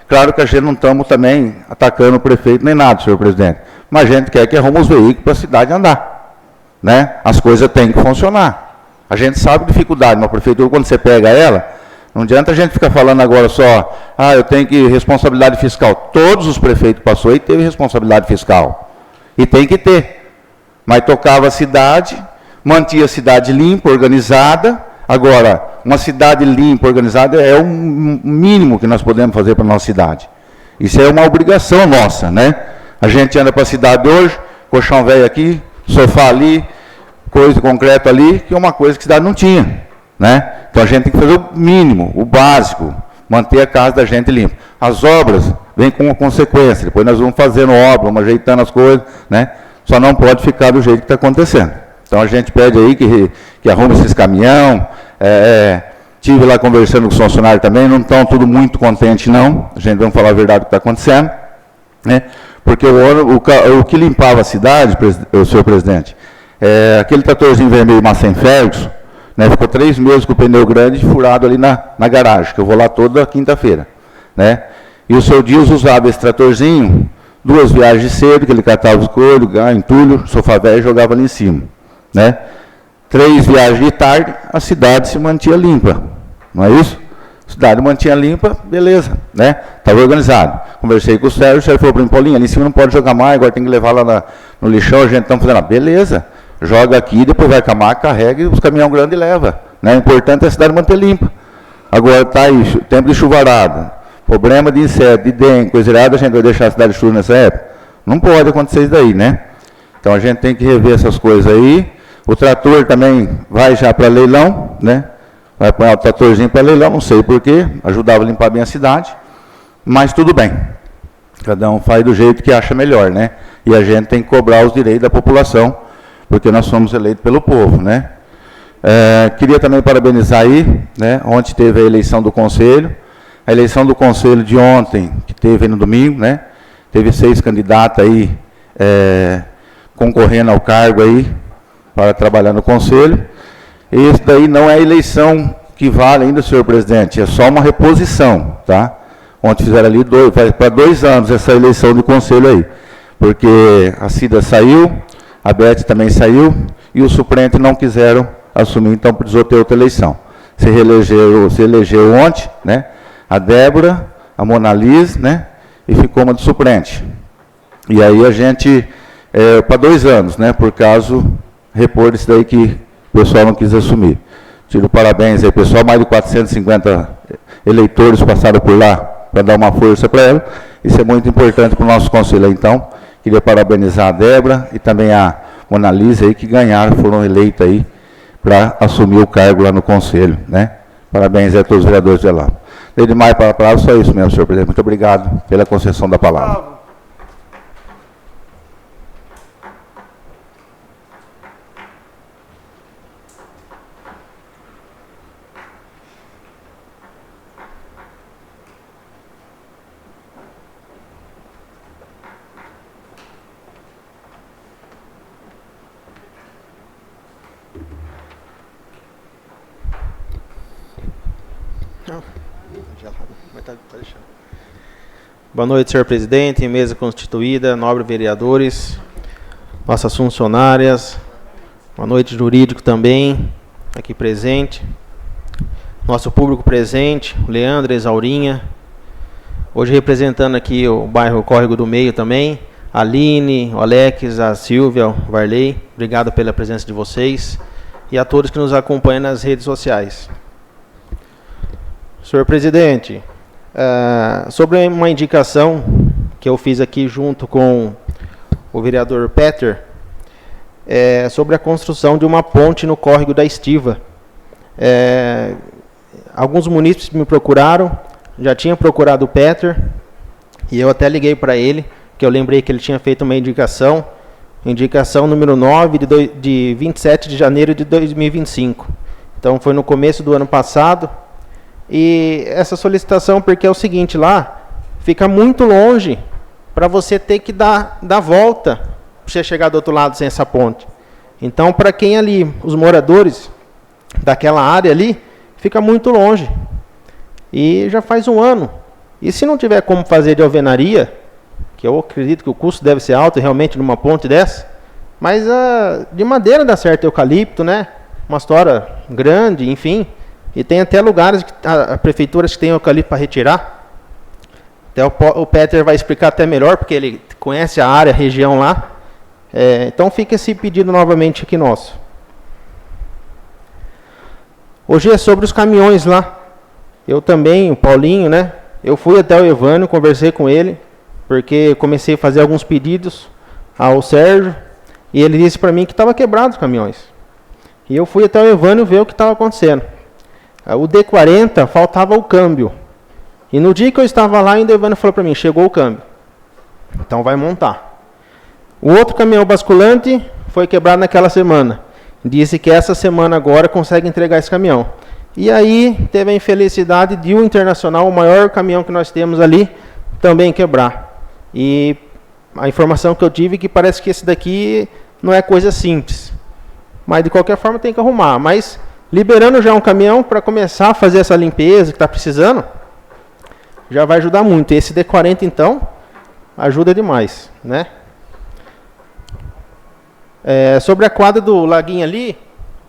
claro que a gente não estamos também atacando o prefeito nem nada, senhor presidente, mas a gente quer que arrume os veículos para a cidade andar, né? As coisas têm que funcionar. A gente sabe a dificuldade, mas a prefeitura, quando você pega ela, não adianta a gente ficar falando agora só, eu tenho que responsabilidade fiscal. Todos os prefeitos passou e teve responsabilidade fiscal. E tem que ter. Mas tocava a cidade, mantinha a cidade limpa, organizada. Agora, uma cidade limpa, organizada, é o mínimo que nós podemos fazer para a nossa cidade. Isso é uma obrigação nossa, né? A gente anda para a cidade hoje, colchão velho aqui, sofá ali, coisa concreto ali, que é uma coisa que a cidade não tinha, né? Então a gente tem que fazer o mínimo, o básico, manter a casa da gente limpa. As obras vêm com uma consequência, depois nós vamos fazendo obra, vamos ajeitando as coisas, né? Só não pode ficar do jeito que está acontecendo. Então a gente pede aí que arrume esses caminhão. Tive lá conversando com os funcionários também, não estão tudo muito contentes não, a gente vai falar a verdade do que está acontecendo, né? Porque o que limpava a cidade, o senhor presidente, aquele tratorzinho vermelho Massem Ferguson, né, ficou 3 meses com o pneu grande furado ali na garagem, que eu vou lá toda quinta-feira, né? E o seu Dias usava esse tratorzinho, 2 viagens de cedo, que ele catava os coelhos, entulho, sofá velho e jogava ali em cima, né? 3 viagens de tarde, a cidade se mantinha limpa, não é isso? A cidade mantinha limpa, beleza, né? Estava organizado. Conversei com o Sérgio falou para mim, Paulinho, ali em cima não pode jogar mais, agora tem que levar lá no lixão, a gente está fazendo, beleza, joga aqui, depois vai com a máquina, carrega e os caminhões grandes leva, né? O importante é a cidade manter limpa. Agora está aí, tempo de chuvarada, problema de inseto, de dengue, coisa errada, a gente vai deixar a cidade chuva nessa época? Não pode acontecer isso daí, né? Então a gente tem que rever essas coisas aí. O trator também vai já para leilão, né? Vai pôr o tratorzinho para leilão, não sei porquê, ajudava a limpar bem a cidade, mas tudo bem. Cada um faz do jeito que acha melhor, né? E a gente tem que cobrar os direitos da população, porque nós somos eleitos pelo povo, né? Queria também parabenizar aí, né? Ontem teve a eleição do Conselho. A eleição do Conselho de ontem, que teve no domingo, né? Teve 6 candidatos aí concorrendo ao cargo aí para trabalhar no Conselho. Esse daí não é a eleição que vale ainda, senhor presidente, é só uma reposição, tá? Ontem fizeram ali para 2 anos essa eleição de Conselho aí, porque a Cida saiu, a Beth também saiu, e os suplentes não quiseram assumir, então precisou ter outra eleição. Se elegeu ontem, né? A Débora, a Mona Lisa, né? E ficou uma de suplente. E aí a gente, para 2 anos, né? Por caso, repor isso daí que o pessoal não quis assumir. Tiro parabéns aí, pessoal, mais de 450 eleitores passaram por lá para dar uma força para ela. Isso é muito importante para o nosso conselho. Então, queria parabenizar a Débora e também a Mona Lisa aí, que ganharam, foram eleitas aí para assumir o cargo lá no conselho, né? Parabéns a todos os vereadores de lá. Desde mais para a palavra, só isso mesmo, senhor presidente. Muito obrigado pela concessão da palavra. Boa noite, senhor presidente, mesa constituída, nobres vereadores, nossas funcionárias, boa noite, jurídico também, aqui presente, nosso público presente, o Leandro, a Exaurinha, hoje representando aqui o bairro Córrego do Meio também, a Aline, o Alex, a Silvia, o Varley, obrigado pela presença de vocês e a todos que nos acompanham nas redes sociais. Senhor presidente, sobre uma indicação que eu fiz aqui junto com o vereador Peter, sobre a construção de uma ponte no córrego da Estiva. Alguns munícipes me procuraram, já tinha procurado o Peter, e eu até liguei para ele, que eu lembrei que ele tinha feito uma indicação número 9 de 27 de janeiro de 2025. Então foi no começo do ano passado. E essa solicitação, porque é o seguinte, lá fica muito longe para você ter que dar volta para você chegar do outro lado sem essa ponte. Então, para quem ali, os moradores daquela área ali, fica muito longe. E já faz 1 ano. E se não tiver como fazer de alvenaria, que eu acredito que o custo deve ser alto realmente numa ponte dessa, mas de madeira dá certo, eucalipto, né? Uma história grande, enfim. E tem até lugares, a prefeituras que tem eucalipto para retirar. Até o Peter vai explicar até melhor, porque ele conhece a área, a região lá. Então fica esse pedido novamente aqui nosso. Hoje é sobre os caminhões lá. Eu também, o Paulinho, né? Eu fui até o Evânio, conversei com ele, porque comecei a fazer alguns pedidos ao Sérgio, e ele disse para mim que estava quebrado os caminhões. E eu fui até o Evânio ver o que estava acontecendo. O D40 faltava o câmbio. E no dia que eu estava lá, ainda o Evânio falou para mim, chegou o câmbio. Então vai montar. O outro caminhão basculante foi quebrado naquela semana. Disse que essa semana agora consegue entregar esse caminhão. E aí teve a infelicidade de o Internacional, o maior caminhão que nós temos ali, também quebrar. E a informação que eu tive é que parece que esse daqui não é coisa simples. Mas de qualquer forma tem que arrumar. Mas liberando já um caminhão para começar a fazer essa limpeza que está precisando, já vai ajudar muito. Esse D40, então, ajuda demais, né? Sobre a quadra do Laguinho ali,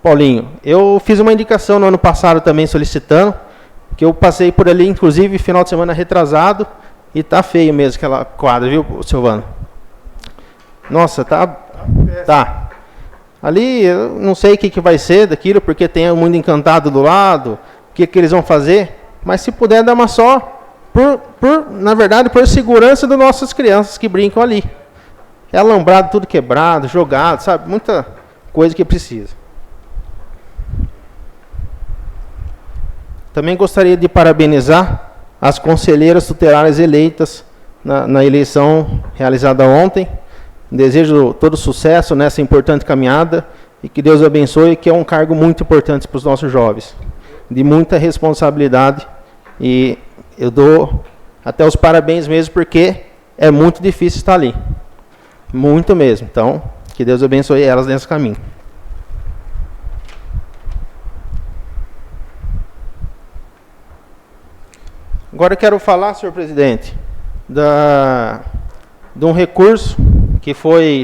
Paulinho, eu fiz uma indicação no ano passado também solicitando, que eu passei por ali, inclusive, final de semana retrasado, e tá feio mesmo aquela quadra, viu, Silvano? Nossa, tá. Ali, eu não sei o que vai ser daquilo, porque tem o Mundo Encantado do lado, o que eles vão fazer, mas se puder dar uma só, na verdade, por segurança das nossas crianças que brincam ali. É alambrado, tudo quebrado, jogado, sabe? coisa que precisa. Também gostaria de parabenizar as conselheiras tutelares eleitas na eleição realizada ontem. Desejo todo sucesso nessa importante caminhada e que Deus abençoe, que é um cargo muito importante para os nossos jovens, de muita responsabilidade, e eu dou até os parabéns mesmo, porque é muito difícil estar ali, muito mesmo. Então, que Deus abençoe elas nesse caminho. Agora eu quero falar, senhor presidente, de um recurso que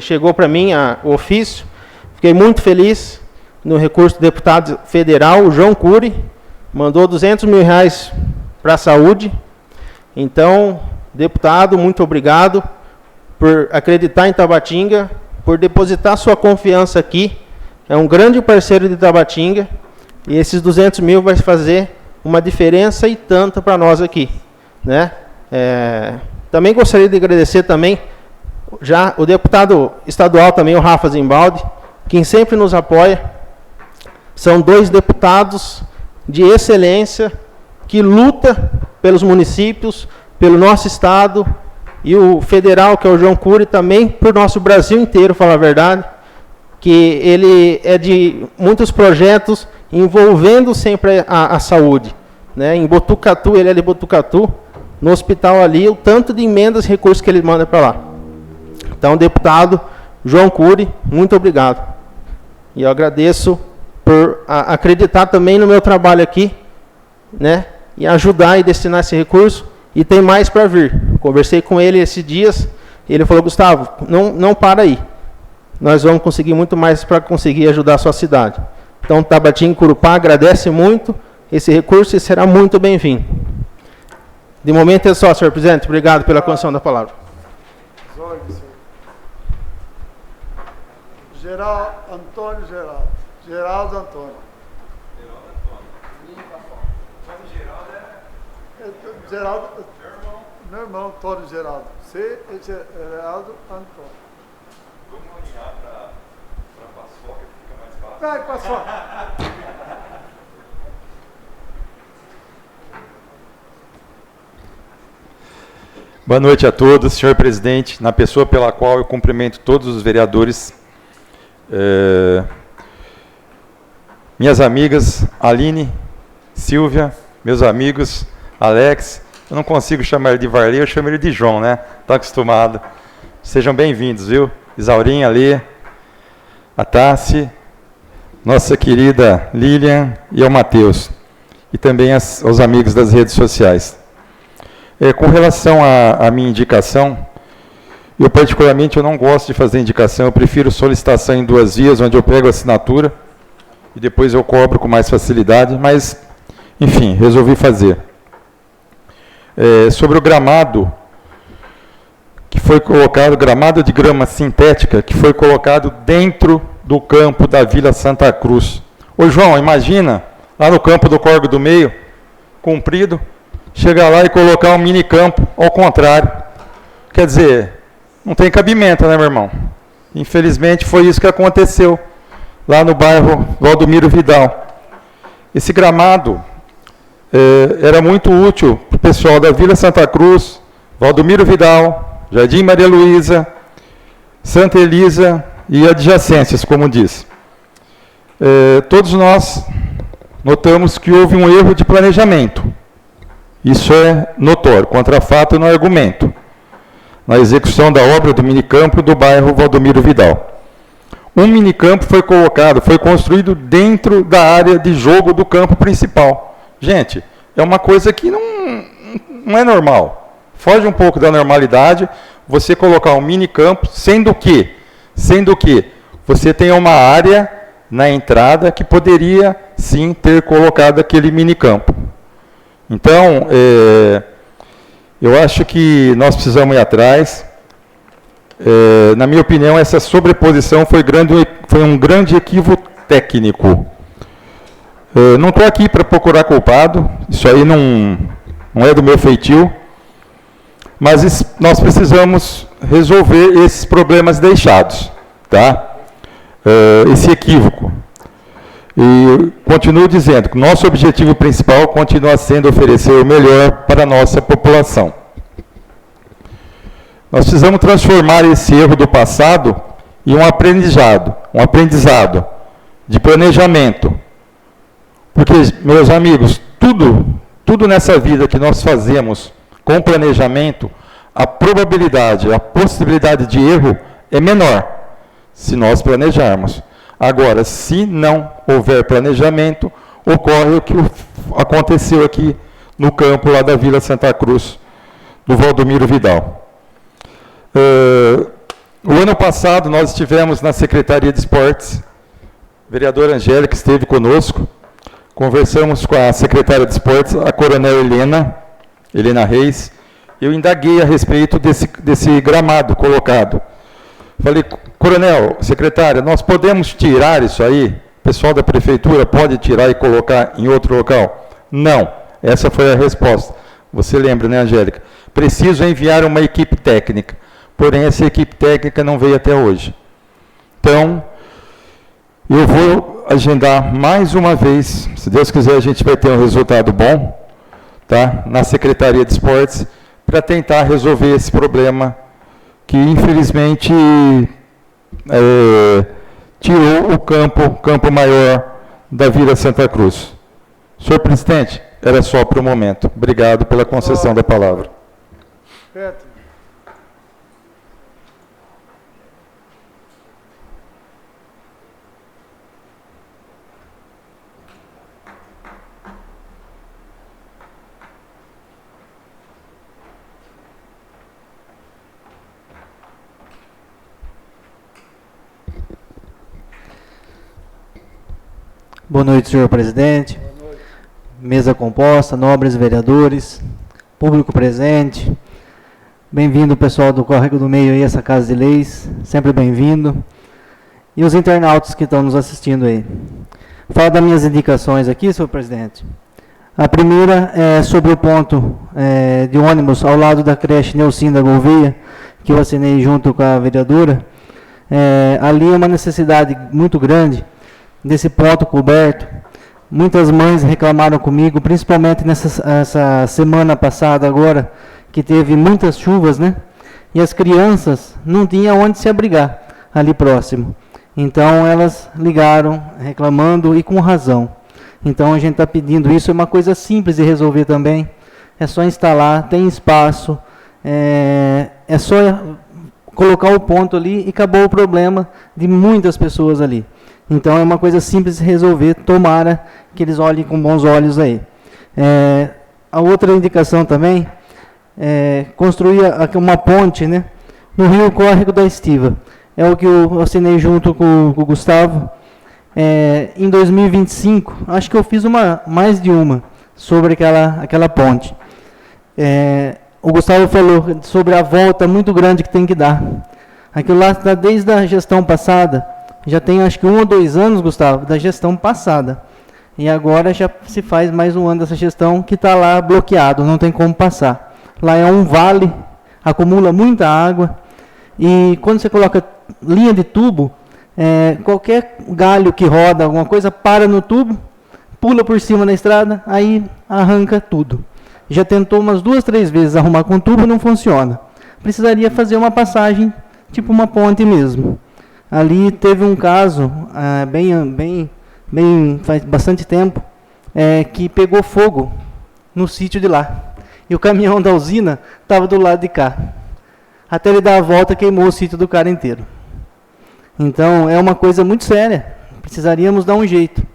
chegou para mim, o ofício. Fiquei muito feliz no recurso do deputado federal, o João Cury, mandou R$200 mil para a saúde. Então, deputado, muito obrigado por acreditar em Tabatinga, por depositar sua confiança aqui. É um grande parceiro de Tabatinga, e esses 200 mil vai fazer uma diferença e tanto para nós aqui, né? Também gostaria de agradecer também já o deputado estadual também, o Rafa Zimbaldi, quem sempre nos apoia. São 2 deputados de excelência que luta pelos municípios, pelo nosso estado, e o federal, que é o João Cury, também por nosso Brasil inteiro, falar a verdade, que ele é de muitos projetos envolvendo sempre a saúde, né? Em Botucatu, ele é de Botucatu, no hospital ali, o tanto de emendas e recursos que ele manda para lá. Então, deputado João Cury, muito obrigado. E eu agradeço por acreditar também no meu trabalho aqui, né? E ajudar e destinar esse recurso. E tem mais para vir. Conversei com ele esses dias, e ele falou: Gustavo, não para aí. Nós vamos conseguir muito mais para conseguir ajudar a sua cidade. Então, Tabatinga e Curupá agradece muito esse recurso e será muito bem-vindo. De momento é só, senhor presidente. Obrigado pela concessão da palavra. Geraldo Antônio. Geraldo, meu irmão, Antônio Geraldo. Você é Geraldo Antônio. Vamos alinhar para Paçoca, que fica mais fácil. Vai, Paçoca. Boa noite a todos, senhor presidente, na pessoa pela qual eu cumprimento todos os vereadores, minhas amigas Aline, Silvia, meus amigos Alex. Eu não consigo chamar ele de Varley, eu chamo ele de João, né? Está acostumado. Sejam bem-vindos, viu? Isaurinha, Alê, a Tassi, nossa querida Lilian e ao Matheus. E também aos amigos das redes sociais. Com relação à minha indicação, eu particularmente não gosto de fazer indicação, eu prefiro solicitação em 2 vias, onde eu pego a assinatura e depois eu cobro com mais facilidade, mas, enfim, resolvi fazer. Sobre o gramado, que foi colocado, gramado de grama sintética, que foi colocado dentro do campo da Vila Santa Cruz. Ô João, imagina, lá no campo do Córrego do Meio, comprido, chegar lá e colocar um mini campo ao contrário. Quer dizer, não tem cabimento, né, meu irmão? Infelizmente foi isso que aconteceu lá no bairro Valdomiro Vidal. Esse gramado era muito útil para o pessoal da Vila Santa Cruz, Valdomiro Vidal, Jardim Maria Luísa, Santa Elisa e adjacências, como diz. Todos nós notamos que houve um erro de planejamento. Isso é notório, contra fato e no argumento, na execução da obra do minicampo do bairro Valdomiro Vidal. Um minicampo foi construído dentro da área de jogo do campo principal. Gente, é uma coisa que não é normal. Foge um pouco da normalidade você colocar um minicampo, sendo que você tem uma área na entrada que poderia, sim, ter colocado aquele minicampo. Então, eu acho que nós precisamos ir atrás. Na minha opinião, essa sobreposição foi um grande equívoco técnico. Não estou aqui para procurar culpado, isso aí não é do meu feitio, mas nós precisamos resolver esses problemas deixados. Tá? esse equívoco. E continuo dizendo que nosso objetivo principal continua sendo oferecer o melhor para a nossa população. Nós precisamos transformar esse erro do passado em um aprendizado de planejamento. Porque, meus amigos, tudo nessa vida que nós fazemos com planejamento, a probabilidade, a possibilidade de erro é menor, se nós planejarmos. Agora, se não houver planejamento, ocorre o que aconteceu aqui no campo lá da Vila Santa Cruz, do Valdomiro Vidal. O ano passado, nós estivemos na Secretaria de Esportes, a vereadora Angélica esteve conosco, conversamos com a secretária de Esportes, a coronel Helena Reis, eu indaguei a respeito desse gramado colocado. Falei, coronel, secretária, nós podemos tirar isso aí? O pessoal da prefeitura pode tirar e colocar em outro local? Não, essa foi a resposta. Você lembra, né, Angélica? Preciso enviar uma equipe técnica, porém essa equipe técnica não veio até hoje. Então, eu vou agendar mais uma vez, se Deus quiser a gente vai ter um resultado bom, tá? Na Secretaria de Esportes, para tentar resolver esse problema que infelizmente tirou o campo maior da Vila Santa Cruz. Senhor presidente, era só para o momento. Obrigado pela concessão da palavra. Petro. Boa noite, senhor presidente. Boa noite. Mesa composta, nobres vereadores, público presente. Bem-vindo, pessoal do Córrego do Meio aí, essa Casa de Leis, sempre bem-vindo. E os internautas que estão nos assistindo aí. Falo das minhas indicações aqui, senhor presidente. A primeira é sobre o ponto de ônibus ao lado da creche Neucinda Gouveia, que eu assinei junto com a vereadora. Ali é uma necessidade muito grande desse ponto coberto. Muitas mães reclamaram comigo, principalmente essa semana passada agora, que teve muitas chuvas, né? E as crianças não tinham onde se abrigar ali próximo. Então elas ligaram reclamando e com razão. Então a gente está pedindo isso, é uma coisa simples de resolver também. É só instalar, tem espaço, é só colocar o ponto ali e acabou o problema de muitas pessoas ali. Então é uma coisa simples de resolver, tomara que eles olhem com bons olhos aí. A outra indicação também é construir uma ponte, né, no Rio Córrego da Estiva. É o que eu assinei junto com o Gustavo. Em 2025, acho que eu fiz mais de uma sobre aquela ponte. O Gustavo falou sobre a volta muito grande que tem que dar. Aquilo lá está desde a gestão passada. Já tem acho que 1 ou 2 anos, Gustavo, da gestão passada. E agora já se faz mais um ano dessa gestão que está lá bloqueado, não tem como passar. Lá é um vale, acumula muita água. E quando você coloca linha de tubo, qualquer galho que roda, alguma coisa, para no tubo, pula por cima da estrada, aí arranca tudo. Já tentou umas 2, 3 vezes arrumar com tubo, não funciona. Precisaria fazer uma passagem, tipo uma ponte mesmo. Ali teve um caso, faz bastante tempo, que pegou fogo no sítio de lá. E o caminhão da usina estava do lado de cá. Até ele dar a volta, queimou o sítio do cara inteiro. Então, é uma coisa muito séria. Precisaríamos dar um jeito.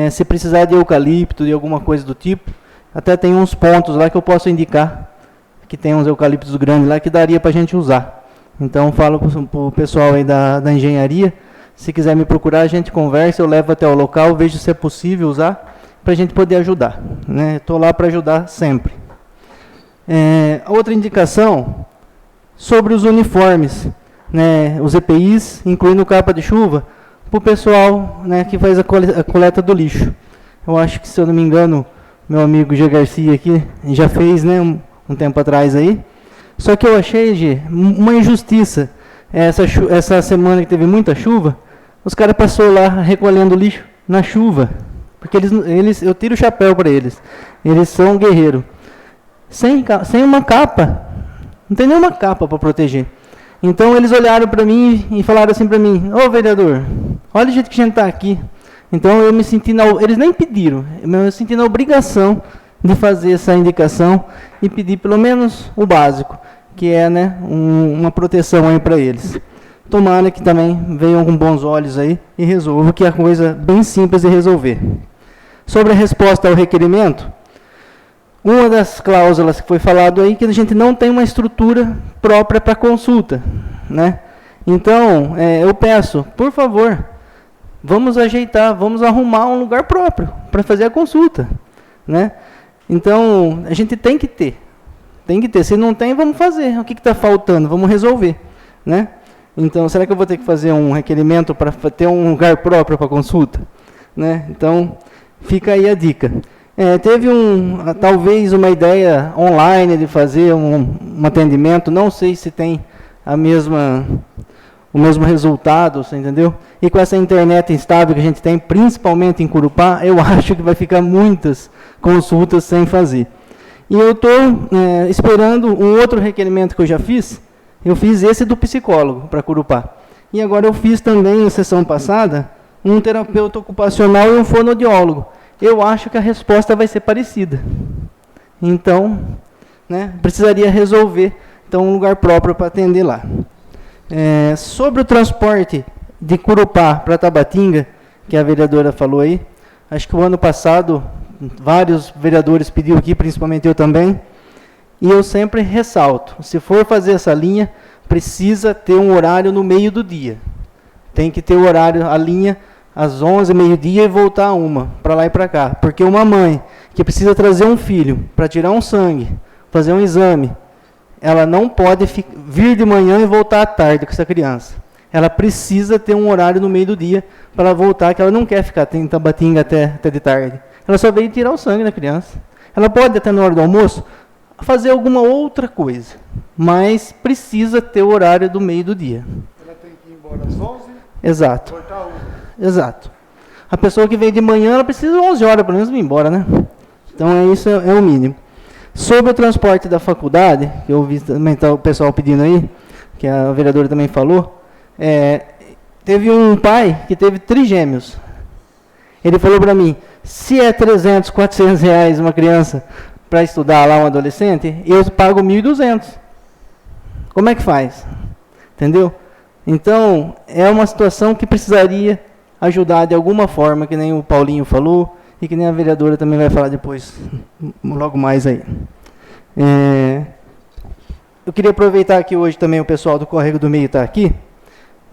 Se precisar de eucalipto, de alguma coisa do tipo, até tem uns pontos lá que eu posso indicar, que tem uns eucaliptos grandes lá, que daria para a gente usar. Então, falo para o pessoal aí da engenharia, se quiser me procurar, a gente conversa, eu levo até o local, vejo se é possível usar, para a gente poder ajudar. Estou lá para ajudar sempre. Outra indicação, sobre os uniformes, os EPIs, incluindo capa de chuva, para o pessoal que faz a coleta do lixo. Eu acho que, se eu não me engano, meu amigo G. Garcia aqui já fez um tempo atrás aí. Só que eu achei, Gê, uma injustiça essa semana que teve muita chuva, Os caras passaram lá recolhendo lixo na chuva. Porque eu tiro o chapéu para eles. Eles são guerreiros. Sem uma capa. Não tem nenhuma capa para proteger. Então eles olharam para mim e falaram assim para mim: ô vereador, olha o jeito que a gente está aqui. Então eu me senti, eles nem pediram, eu me senti na obrigação de fazer essa indicação e pedir pelo menos o básico, que é, né, uma proteção aí para eles. Tomara que também venham com bons olhos aí e resolvam, que é coisa bem simples de resolver. Sobre a resposta ao requerimento, uma das cláusulas que foi falado aí, que a gente não tem uma estrutura própria para consulta, né? Então, eu peço, por favor, vamos ajeitar, vamos arrumar um lugar próprio para fazer a consulta, né? Então, a gente tem que ter. Se não tem, vamos fazer. O que está faltando? Vamos resolver, né? Então, será que eu vou ter que fazer um requerimento para ter um lugar próprio para consulta, né? Então, fica aí a dica. Teve talvez uma ideia online de fazer um atendimento, não sei se tem o mesmo resultado, você entendeu? E com essa internet instável que a gente tem, principalmente em Corupá, eu acho que vai ficar muitas consultas sem fazer. E eu estou esperando um outro requerimento que eu já fiz. Eu fiz esse do psicólogo para Corupá. E agora eu fiz também, na sessão passada, um terapeuta ocupacional e um fonoaudiólogo. Eu acho que a resposta vai ser parecida. Então, né, precisaria resolver então, um lugar próprio para atender lá. Sobre o transporte de Corupá para Tabatinga, que a vereadora falou aí, acho que o ano passado vários vereadores pediram aqui, principalmente eu também, e eu sempre ressalto, se for fazer essa linha, precisa ter um horário no meio do dia. Tem que ter o horário, a linha, às 11, meio-dia e voltar para lá e para cá. Porque uma mãe que precisa trazer um filho para tirar um sangue, fazer um exame, ela não pode vir de manhã e voltar à tarde com essa criança. Ela precisa ter um horário no meio do dia para ela voltar, que ela não quer ficar em Tabatinga até de tarde. Ela só veio tirar o sangue da criança. Ela pode, até na hora do almoço, fazer alguma outra coisa, mas precisa ter o horário do meio do dia. Ela tem que ir embora às 11? Exato. Voltar às 11. Exato. A pessoa que vem de manhã, ela precisa 11 horas, pelo menos, ir embora, né? Então, isso é o mínimo. Sobre o transporte da faculdade, que eu vi também o pessoal pedindo aí, que a vereadora também falou, teve um pai que teve trigêmeos. Ele falou para mim, se é 300, 400 reais uma criança para estudar lá, um adolescente, eu pago 1.200. Como é que faz? Entendeu? Então, é uma situação que precisaria ajudar de alguma forma, que nem o Paulinho falou, e que nem a vereadora também vai falar depois, logo mais aí. Eu queria aproveitar que hoje também o pessoal do Córrego do Meio está aqui,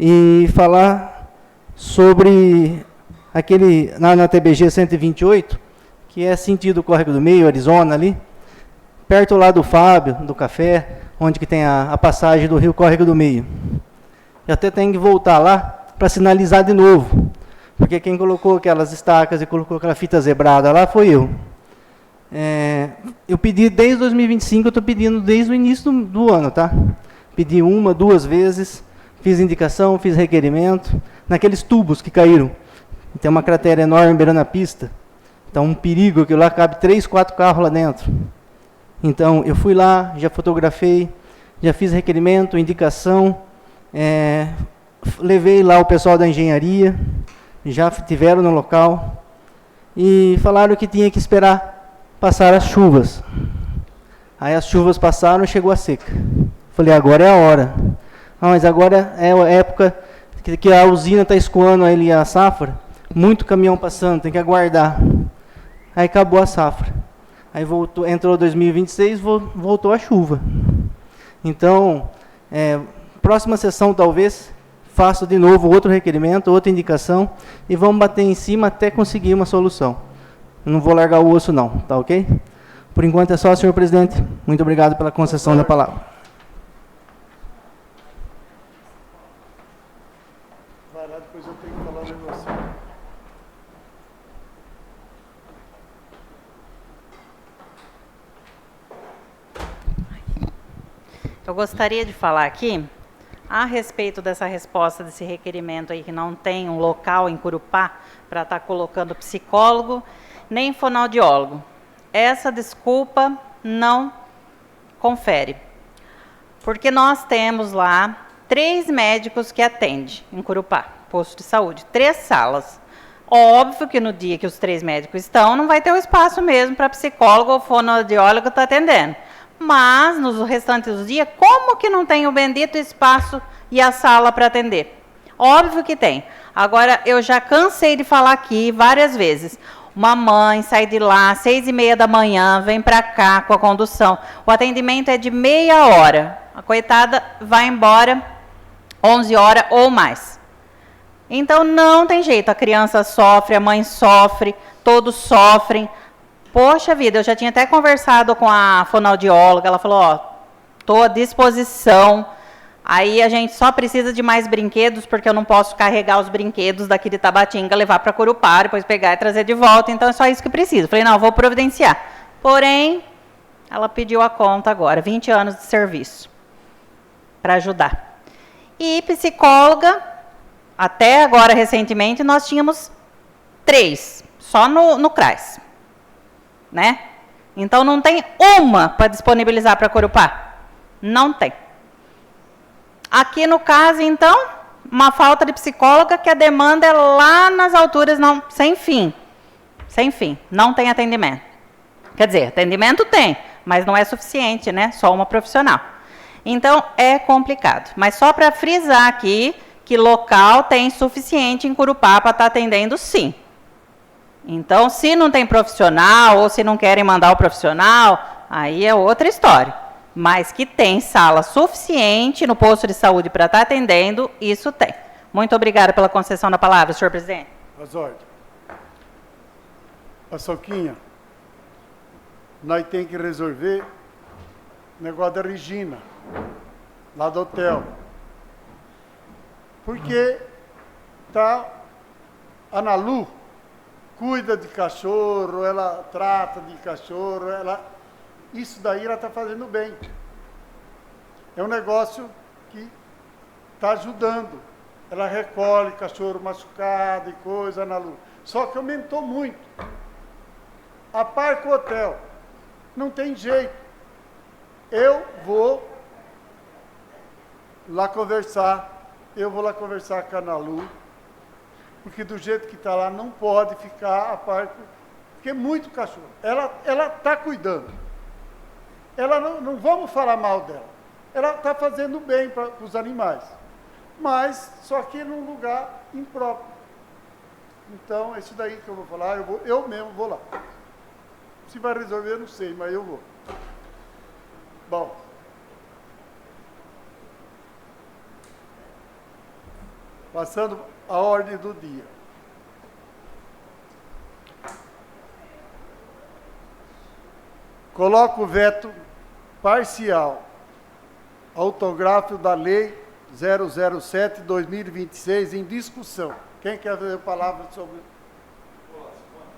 e falar sobre aquele, na TBG 128, que é sentido Córrego do Meio, Arizona ali, perto lá do Fábio, do Café, onde que tem a passagem do rio Córrego do Meio. Eu até tenho que voltar lá para sinalizar de novo, porque quem colocou aquelas estacas e colocou aquela fita zebrada lá foi eu. Eu pedi desde 2025, eu estou pedindo desde o início do ano, tá? Pedi 1, 2 vezes, fiz indicação, fiz requerimento, naqueles tubos que caíram. Tem uma cratera enorme beirando a pista, então um perigo, que lá cabe 3, 4 carros lá dentro. Então, eu fui lá, já fotografei, já fiz requerimento, indicação, levei lá o pessoal da engenharia, já estiveram no local, e falaram que tinha que esperar passar as chuvas. Aí as chuvas passaram e chegou a seca. Falei, agora é a hora. Mas agora é a época que a usina está escoando ali a safra, muito caminhão passando, tem que aguardar. Aí acabou a safra. Aí entrou 2026, voltou a chuva. Então, próxima sessão talvez, faço de novo outro requerimento, outra indicação, e vamos bater em cima até conseguir uma solução. Eu não vou largar o osso não, tá ok? Por enquanto é só, senhor presidente. Muito obrigado pela concessão da palavra. Vai lá, depois eu tenho que falar um negócio. Eu gostaria de falar aqui a respeito dessa resposta, desse requerimento aí, que não tem um local em Curupá para estar colocando psicólogo, nem fonoaudiólogo. Essa desculpa não confere. Porque nós temos lá 3 médicos que atendem em Curupá, posto de saúde, 3 salas. Óbvio que no dia que os 3 médicos estão, não vai ter o espaço mesmo para psicólogo ou fonoaudiólogo estar atendendo. Mas, nos restantes dos dias, como que não tem o bendito espaço e a sala para atender? Óbvio que tem. Agora, eu já cansei de falar aqui várias vezes. Uma mãe sai de lá às 6h30 da manhã, vem para cá com a condução. O atendimento é de meia hora. A coitada vai embora 11 horas ou mais. Então, não tem jeito. A criança sofre, a mãe sofre, todos sofrem. Poxa vida, eu já tinha até conversado com a fonoaudióloga, ela falou, ó, estou à disposição, aí a gente só precisa de mais brinquedos, porque eu não posso carregar os brinquedos daqui de Tabatinga, levar para Curupá, depois pegar e trazer de volta, então é só isso que preciso. Falei, não, vou providenciar. Porém, ela pediu a conta agora, 20 anos de serviço, para ajudar. E psicóloga, até agora, recentemente, nós tínhamos 3, só no CRAS. Né? Então, não tem uma para disponibilizar para Curupá. Não tem. Aqui no caso, então, uma falta de psicóloga que a demanda é lá nas alturas, não, sem fim. Sem fim. Não tem atendimento. Quer dizer, atendimento tem, mas não é suficiente, né? Só uma profissional. Então, é complicado. Mas só para frisar aqui que local tem suficiente em Curupá para estar atendendo, sim. Então, se não tem profissional, ou se não querem mandar o profissional, aí é outra história. Mas que tem sala suficiente no posto de saúde para estar atendendo, isso tem. Muito obrigada pela concessão da palavra, senhor presidente. As ordens. Paçoquinha, nós temos que resolver o negócio da Regina, lá do hotel. Porque tá a Nalu cuida de cachorro, ela trata de cachorro, isso daí ela está fazendo bem. É um negócio que está ajudando. Ela recolhe cachorro machucado e coisa na luz. Só que aumentou muito. A par com o hotel. Não tem jeito. Eu vou lá conversar com a Nalu, porque do jeito que está lá, não pode ficar a parte, porque é muito cachorro. Ela está cuidando. Ela não vamos falar mal dela. Ela está fazendo bem para os animais. Mas, só que num lugar impróprio. Então, é isso daí que eu vou falar, eu mesmo vou lá. Se vai resolver, eu não sei, mas eu vou. Bom. Passando a ordem do dia. Coloco o veto parcial autográfico da Lei 007/2026 em discussão. Quem quer fazer a palavra sobre...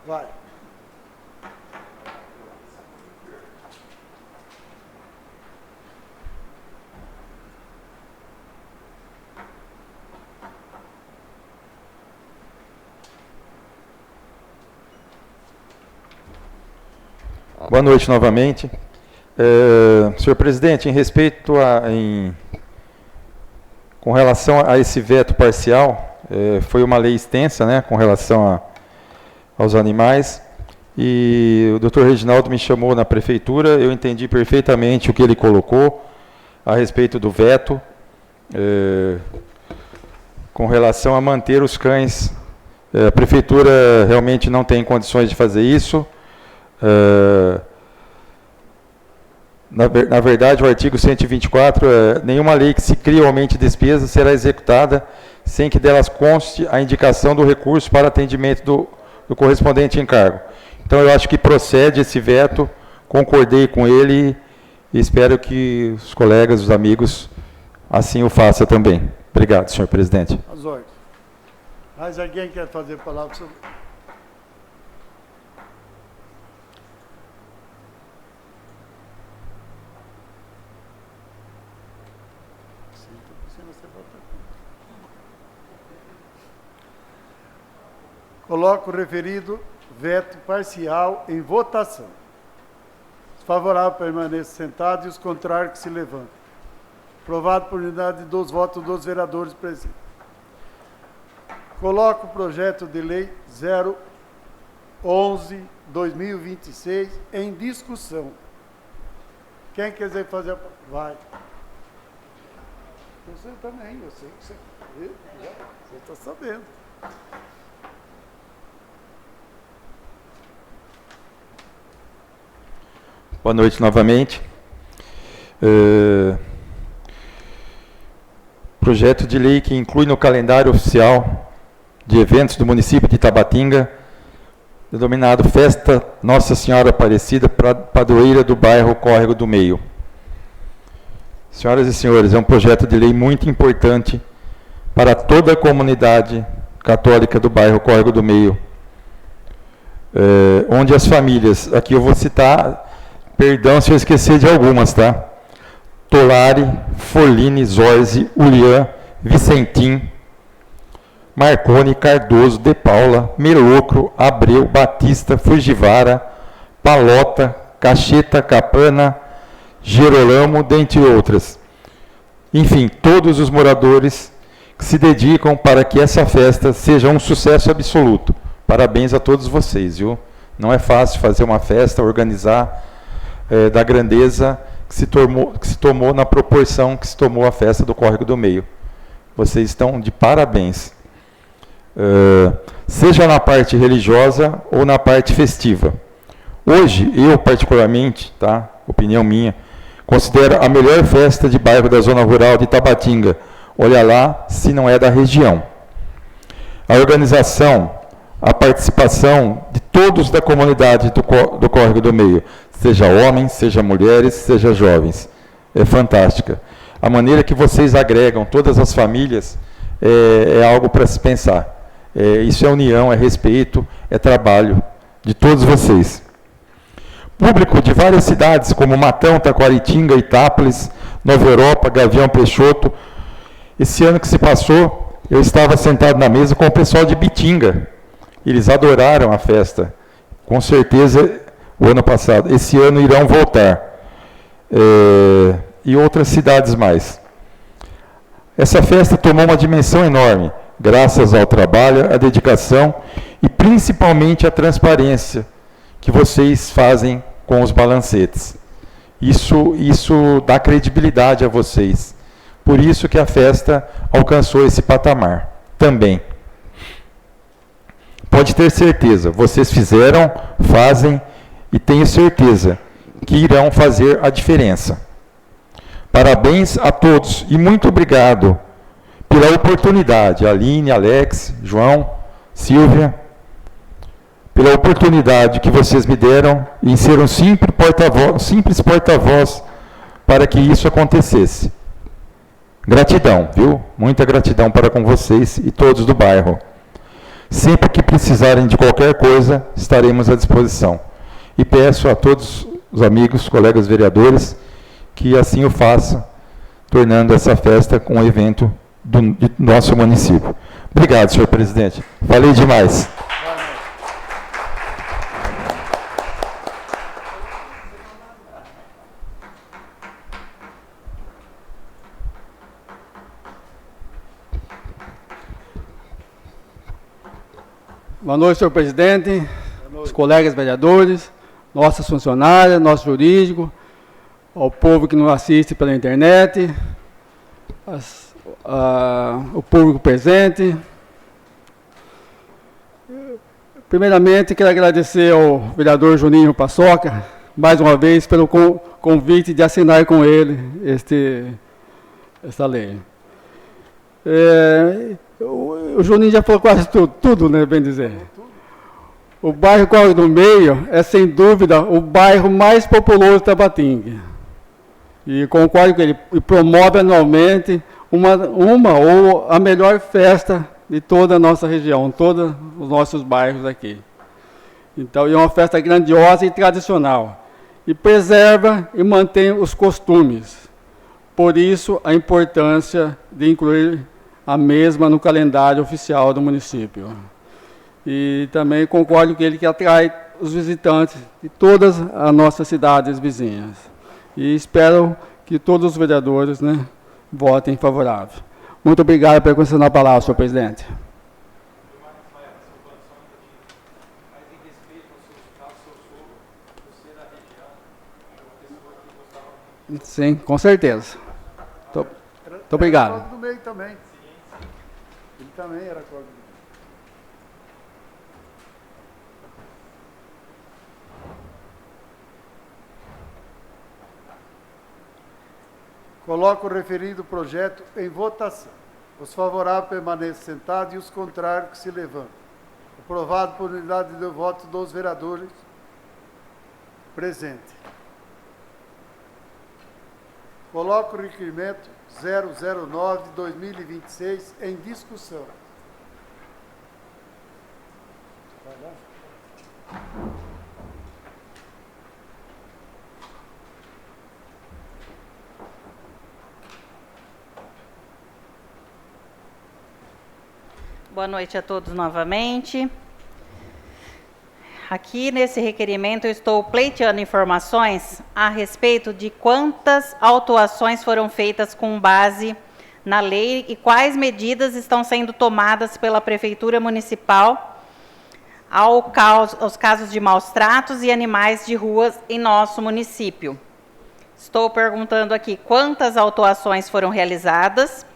Vai. Boa noite novamente. Senhor presidente, com relação a esse veto parcial, foi uma lei extensa, né, com relação aos animais, e o doutor Reginaldo me chamou na prefeitura, eu entendi perfeitamente o que ele colocou a respeito do veto, com relação a manter os cães. A prefeitura realmente não tem condições de fazer isso. Na verdade, o artigo 124, nenhuma lei que se cria ou aumente despesa será executada sem que delas conste a indicação do recurso para atendimento do correspondente encargo. Então, eu acho que procede esse veto, concordei com ele e espero que os colegas, os amigos, assim o façam também. Obrigado, senhor presidente. As ordens. Mais alguém quer fazer palavra sobre... Coloco o referido veto parcial em votação. Os favoráveis permaneçam sentados e os contrários que se levantem. Aprovado por unidade dos votos dos vereadores presentes. Coloco o projeto de lei 011/2026 em discussão. Quem quiser fazer a... Vai. Você também, eu sei que você está sabendo. Boa noite novamente. Projeto de lei que inclui no calendário oficial de eventos do município de Itabatinga, denominado Festa Nossa Senhora Aparecida, padroeira do bairro Córrego do Meio. Senhoras e senhores, é um projeto de lei muito importante para toda a comunidade católica do bairro Córrego do Meio, onde as famílias, aqui eu vou citar, perdão se eu esquecer de algumas, tá? Tolari, Forline, Zorzi, Ulian, Vicentim, Marconi, Cardoso, De Paula, Melocro, Abreu, Batista, Fugivara, Palota, Cacheta, Capana, Gerolamo, dentre outras. Enfim, todos os moradores que se dedicam para que essa festa seja um sucesso absoluto. Parabéns a todos vocês, viu? Não é fácil fazer uma festa, organizar da grandeza que se tomou na proporção que se tomou a festa do Córrego do Meio. Vocês estão de parabéns. Seja na parte religiosa ou na parte festiva. Hoje, eu particularmente, tá, opinião minha, considero a melhor festa de bairro da zona rural de Itabatinga. Olha lá, se não é da região. A organização, a participação de todos da comunidade do Córrego do Meio, seja homens, seja mulheres, seja jovens, é fantástica. A maneira que vocês agregam todas as famílias é algo para se pensar. Isso é união, é respeito, é trabalho de todos vocês. Público de várias cidades, como Matão, Taquaritinga, Itápolis, Nova Europa, Gavião Peixoto. Esse ano que se passou, eu estava sentado na mesa com o pessoal de Bitinga. Eles adoraram a festa. Com certeza, o ano passado. Esse ano irão voltar. E outras cidades mais. Essa festa tomou uma dimensão enorme, graças ao trabalho, à dedicação e principalmente à transparência que vocês fazem com os balancetes. Isso dá credibilidade a vocês. Por isso que a festa alcançou esse patamar também. Pode ter certeza, vocês fizeram, fazem e tenho certeza que irão fazer a diferença. Parabéns a todos e muito obrigado pela oportunidade, Aline, Alex, João, Silvia, pela oportunidade que vocês me deram em ser um simples porta-voz para que isso acontecesse. Gratidão, viu? Muita gratidão para com vocês e todos do bairro. Sempre que precisarem de qualquer coisa, estaremos à disposição. E peço a todos os amigos, colegas vereadores, que assim o façam, tornando essa festa um evento do nosso município. Obrigado, senhor presidente. Falei demais. Boa noite, senhor presidente, os colegas vereadores, nossas funcionárias, nosso jurídico, ao povo que nos assiste pela internet, o público presente. Primeiramente, quero agradecer ao vereador Juninho Paçoca, mais uma vez, pelo convite de assinar com ele essa lei. O Juninho já falou quase tudo, né, bem dizer. O bairro Córrego do Meio é, sem dúvida, o bairro mais populoso de Itabatinga. E concordo com ele, e promove anualmente uma ou a melhor festa de toda a nossa região, todos os nossos bairros aqui. Então, é uma festa grandiosa e tradicional. E preserva e mantém os costumes. Por isso, a importância de incluir a mesma no calendário oficial do município. E também concordo com ele que atrai os visitantes de todas as nossas cidades vizinhas. E espero que todos os vereadores, né, votem favorável. Muito obrigado por conceder a palavra, senhor presidente. Sim, com certeza. Muito obrigado. Era do meio também. Ele também era código do meio. Coloco o referido projeto em votação. Os favoráveis permaneçam sentados e os contrários que se levantam. Aprovado por unidade de voto dos vereadores presentes. Coloco o requerimento 009/2026 em discussão. Vai lá. Boa noite a todos novamente. Aqui nesse requerimento eu estou pleiteando informações a respeito de quantas autuações foram feitas com base na lei e quais medidas estão sendo tomadas pela Prefeitura Municipal aos casos de maus tratos e animais de ruas em nosso município. Estou perguntando aqui quantas autuações foram realizadas,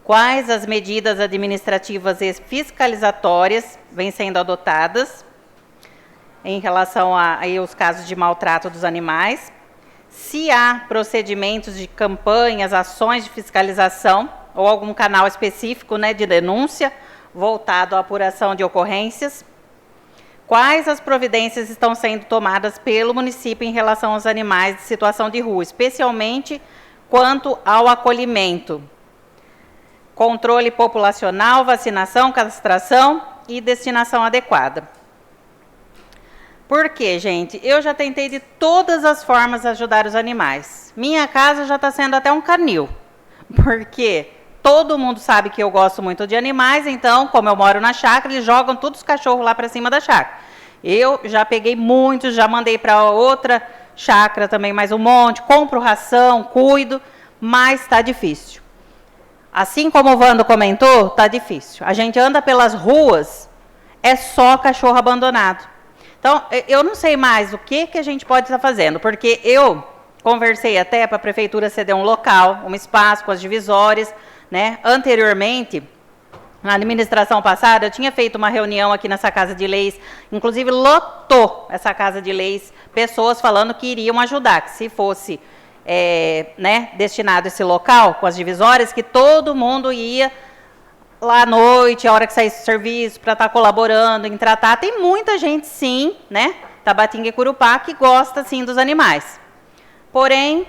quais as medidas administrativas e fiscalizatórias vêm sendo adotadas em relação aos casos de maltrato dos animais, se há procedimentos de campanhas, ações de fiscalização ou algum canal específico, né, de denúncia voltado à apuração de ocorrências, quais as providências estão sendo tomadas pelo município em relação aos animais de situação de rua, especialmente quanto ao acolhimento, controle populacional, vacinação, castração e destinação adequada. Por quê, gente? Eu já tentei de todas as formas ajudar os animais. Minha casa já está sendo até um canil, porque todo mundo sabe que eu gosto muito de animais, então, como eu moro na chácara, eles jogam todos os cachorros lá para cima da chácara. Eu já peguei muitos, já mandei para outra chácara também mais um monte, compro ração, cuido, mas está difícil. Assim como o Vando comentou, está difícil. A gente anda pelas ruas, é só cachorro abandonado. Então, eu não sei mais o que a gente pode estar fazendo, porque eu conversei até para a Prefeitura ceder um local, um espaço com as divisórias, né? Anteriormente, na administração passada, eu tinha feito uma reunião aqui nessa Casa de Leis, inclusive lotou essa Casa de Leis, pessoas falando que iriam ajudar, que se fosse né, destinado esse local com as divisórias, que todo mundo ia lá à noite, a hora que saísse do serviço, para estar colaborando em tratar. Tem muita gente, sim, né, Tabatinga e Curupá, que gosta, sim, dos animais. Porém,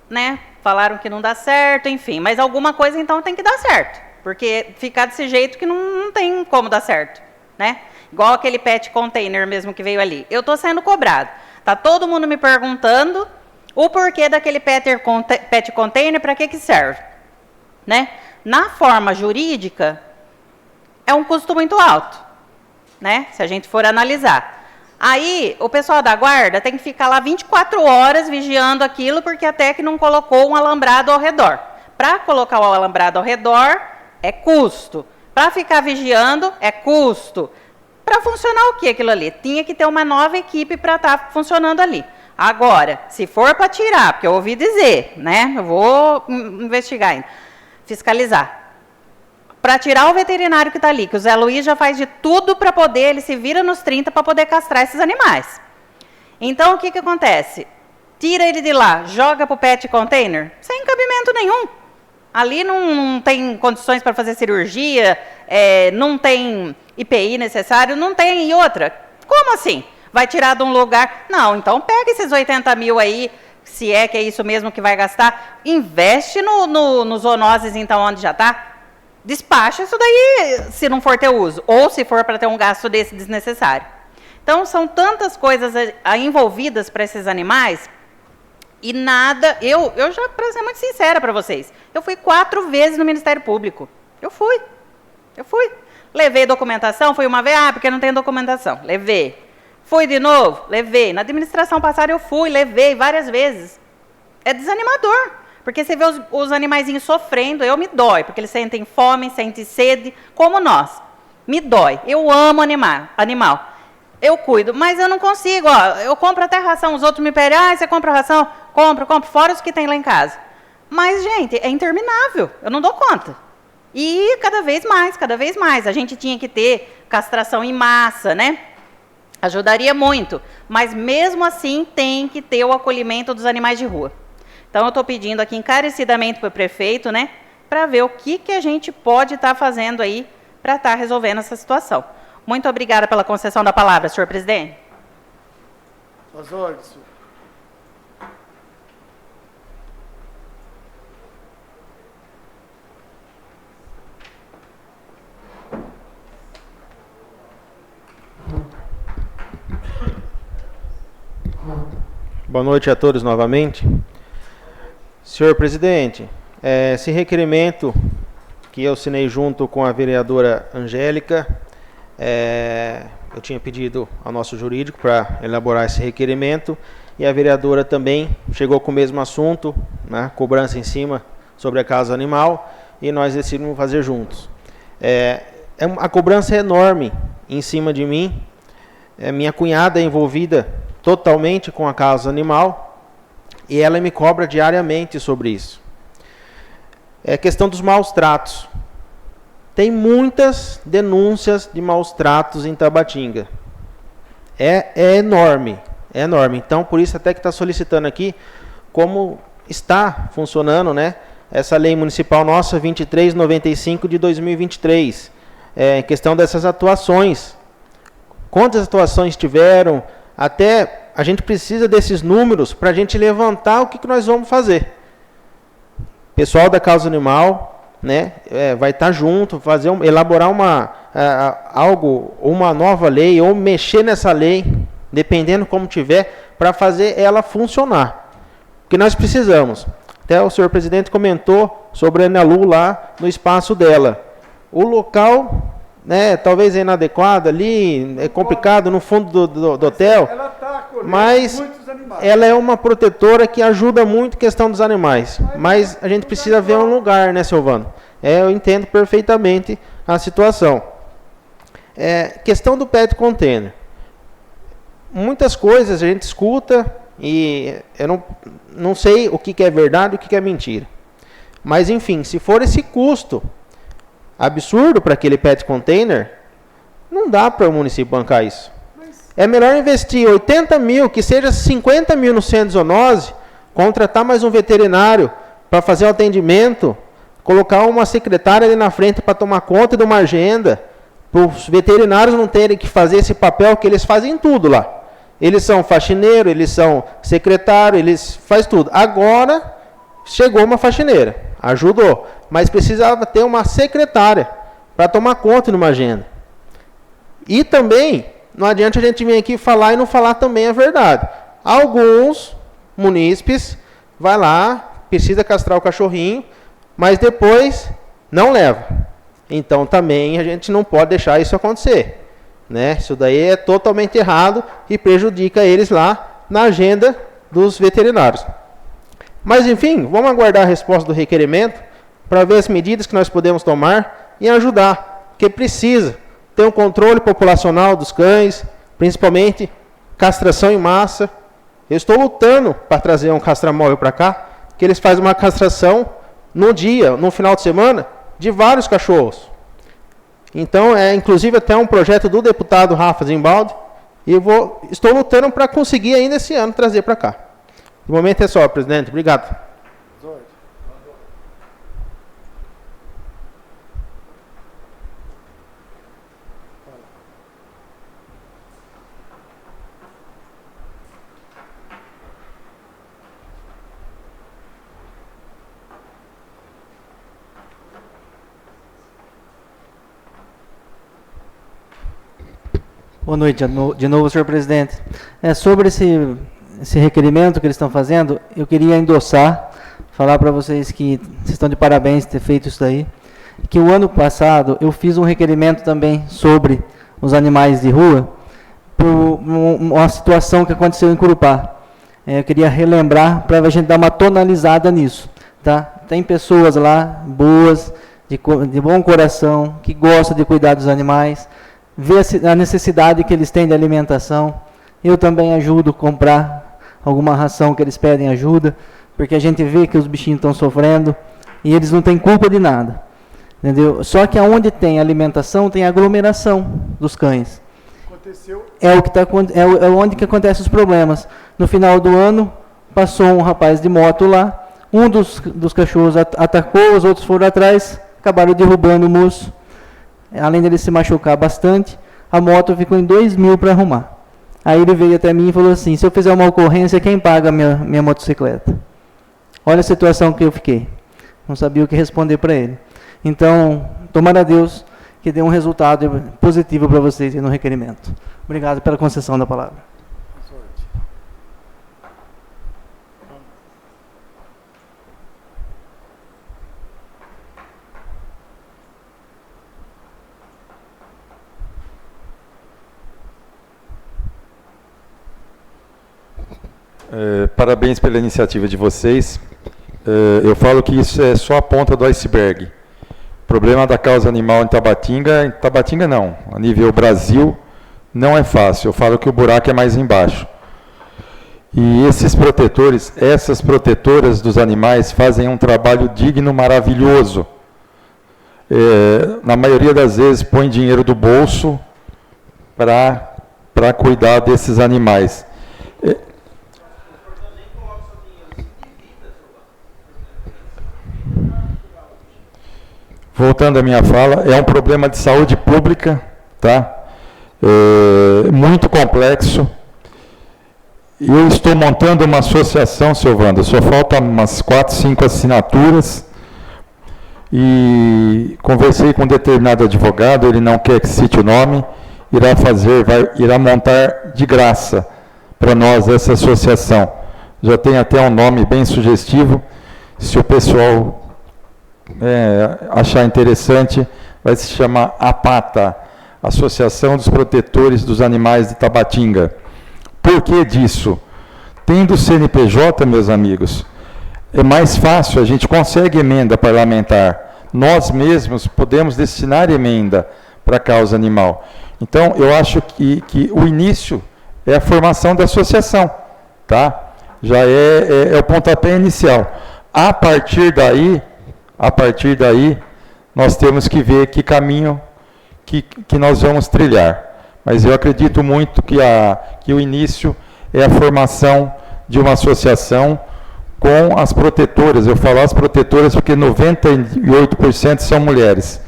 né, falaram que não dá certo, enfim. Mas alguma coisa, então, tem que dar certo. Porque ficar desse jeito que não tem como dar certo, né? Igual aquele pet container mesmo que veio ali. Eu estou sendo cobrado. Tá todo mundo me perguntando o porquê daquele pet container, para que serve, né? Na forma jurídica, é um custo muito alto, né? Se a gente for analisar. Aí, o pessoal da guarda tem que ficar lá 24 horas vigiando aquilo, porque até que não colocou um alambrado ao redor. Para colocar o alambrado ao redor, é custo. Para ficar vigiando, é custo. Para funcionar o que aquilo ali? Tinha que ter uma nova equipe para estar funcionando ali. Agora, se for para tirar, porque eu ouvi dizer, né? Eu vou investigar ainda, fiscalizar. Para tirar o veterinário que está ali, que o Zé Luiz já faz de tudo para poder, ele se vira nos 30 para poder castrar esses animais. Então, o que acontece? Tira ele de lá, joga para o pet container, sem cabimento nenhum. Ali não tem condições para fazer cirurgia, não tem IPI necessário, não tem. E outra, como assim? Vai tirar de um lugar? Não, então pega esses 80 mil aí, se é que é isso mesmo que vai gastar, investe no zoonoses, então, onde já está. Despacha isso daí, se não for ter uso, ou se for para ter um gasto desse desnecessário. Então, são tantas coisas envolvidas para esses animais E nada, eu já, para ser muito sincera para vocês, eu fui 4 vezes no Ministério Público. Eu fui. Levei documentação, fui uma vez, porque não tem documentação. Levei. Fui de novo? Levei. Na administração passada eu fui, levei várias vezes. É desanimador, porque você vê os animaizinhos sofrendo, me dói, porque eles sentem fome, sentem sede, como nós. Me dói. Eu amo animal. Eu cuido, mas eu não consigo. Eu compro até ração, os outros me pedem, você compra ração? Compro, fora os que tem lá em casa. Mas, gente, é interminável, eu não dou conta. E cada vez mais. A gente tinha que ter castração em massa, né? Ajudaria muito, mas mesmo assim tem que ter o acolhimento dos animais de rua. Então, eu estou pedindo aqui encarecidamente para o prefeito, né, para ver o que a gente pode estar fazendo aí para estar resolvendo essa situação. Muito obrigada pela concessão da palavra, senhor presidente. Suas ordens, senhor. Boa noite a todos novamente. Senhor presidente, esse requerimento que eu assinei junto com a vereadora Angélica, eu tinha pedido ao nosso jurídico para elaborar esse requerimento e a vereadora também chegou com o mesmo assunto, né, cobrança em cima sobre a casa animal, e nós decidimos fazer juntos. A cobrança é enorme em cima de mim. Minha cunhada é envolvida totalmente com a casa animal e ela me cobra diariamente sobre isso. É questão dos maus tratos. Tem muitas denúncias de maus tratos em Tabatinga. É enorme. Então, por isso até que está solicitando aqui como está funcionando, né, essa lei municipal nossa 2395 de 2023. Em questão dessas atuações. Quantas atuações tiveram? Até a gente precisa desses números para a gente levantar o que nós vamos fazer. Pessoal da causa animal, né, vai estar junto, elaborar uma nova lei ou mexer nessa lei, dependendo como tiver, para fazer ela funcionar. Porque nós precisamos. Até o senhor presidente comentou sobre a Ana Lu lá no espaço dela. O local, né, talvez é inadequado ali, é complicado no fundo do hotel, mas ela é uma protetora que ajuda muito a questão dos animais. Mas a gente precisa ver um lugar, né, Silvano? Eu entendo perfeitamente a situação. Questão do pet container. Muitas coisas a gente escuta e eu não sei o que é verdade e o que é mentira. Mas, enfim, se for esse custo absurdo para aquele pet container, não dá para o município bancar isso. É melhor investir 80 mil, que seja 50 mil no centro de zoonose, contratar mais um veterinário para fazer o atendimento, colocar uma secretária ali na frente para tomar conta de uma agenda, para os veterinários não terem que fazer esse papel, que eles fazem tudo lá. Eles são faxineiro, eles são secretário, eles fazem tudo. Agora chegou uma faxineira, ajudou, mas precisava ter uma secretária para tomar conta de uma agenda. E também, não adianta a gente vir aqui falar e não falar também a verdade. Alguns munícipes vai lá, precisa castrar o cachorrinho, mas depois não leva. Então também a gente não pode deixar isso acontecer, né? Isso daí é totalmente errado e prejudica eles lá na agenda dos veterinários. Mas enfim, vamos aguardar a resposta do requerimento para ver as medidas que nós podemos tomar e ajudar, porque precisa ter um controle populacional dos cães, principalmente castração em massa. Eu estou lutando para trazer um castramóvel para cá, que eles fazem uma castração no final de semana, de vários cachorros. Então, inclusive até um projeto do deputado Rafa Zimbaldi, e estou lutando para conseguir ainda esse ano trazer para cá. No momento é só, presidente. Obrigado. Boa noite de novo, senhor presidente. Sobre esse requerimento que eles estão fazendo, eu queria endossar, falar para vocês que vocês estão de parabéns ter feito isso daí, que o ano passado eu fiz um requerimento também sobre os animais de rua, por uma situação que aconteceu em Curupá. Eu queria relembrar para a gente dar uma tonalizada nisso. Tá? Tem pessoas lá, boas, de bom coração, que gostam de cuidar dos animais, vê a necessidade que eles têm de alimentação. Eu também ajudo a comprar alguma ração que eles pedem ajuda, porque a gente vê que os bichinhos estão sofrendo e eles não têm culpa de nada. Entendeu? Só que aonde tem alimentação, tem aglomeração dos cães. Aconteceu. É onde que acontecem os problemas. No final do ano, passou um rapaz de moto lá, um dos cachorros atacou, os outros foram atrás, acabaram derrubando o moço. Além dele se machucar bastante, a moto ficou em 2.000 para arrumar. Aí ele veio até mim e falou assim, se eu fizer uma ocorrência, quem paga a minha motocicleta? Olha a situação que eu fiquei. Não sabia o que responder para ele. Então, tomara a Deus que dê um resultado positivo para vocês aí no requerimento. Obrigado pela concessão da palavra. Parabéns pela iniciativa de vocês. Eu falo que isso é só a ponta do iceberg. O problema da causa animal em Tabatinga não, a nível Brasil não é fácil. Eu falo que o buraco é mais embaixo. E esses protetores, essas protetoras dos animais fazem um trabalho digno, maravilhoso. Na maioria das vezes põe dinheiro do bolso para cuidar desses animais. Voltando à minha fala, é um problema de saúde pública, tá? Muito complexo. Eu estou montando uma associação, seu Wanda, só faltam umas 4, 5 assinaturas. E conversei com um determinado advogado, ele não quer que cite o nome, irá montar de graça para nós essa associação. Já tem até um nome bem sugestivo, se o pessoal achar interessante, vai se chamar APATA, Associação dos Protetores dos Animais de Tabatinga. Por que disso? Tendo CNPJ, meus amigos, é mais fácil, a gente consegue emenda parlamentar. Nós mesmos podemos destinar emenda para a causa animal. Então, eu acho que o início é a formação da associação, tá? Já é o pontapé inicial. A partir daí, nós temos que ver que caminho que nós vamos trilhar. Mas eu acredito muito que o início é a formação de uma associação com as protetoras. Eu falo as protetoras porque 98% são mulheres.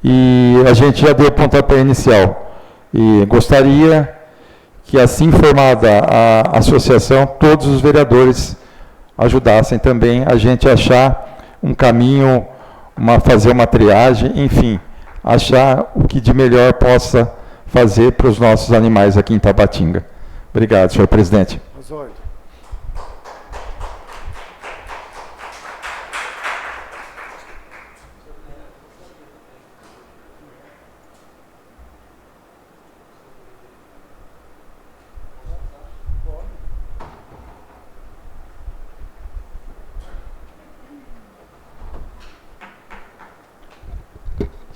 E a gente já deu o pontapé inicial. E gostaria que, assim formada a associação, todos os vereadores ajudassem também a gente a achar um caminho, fazer uma triagem, enfim, achar o que de melhor possa fazer para os nossos animais aqui em Tabatinga. Obrigado, senhor presidente.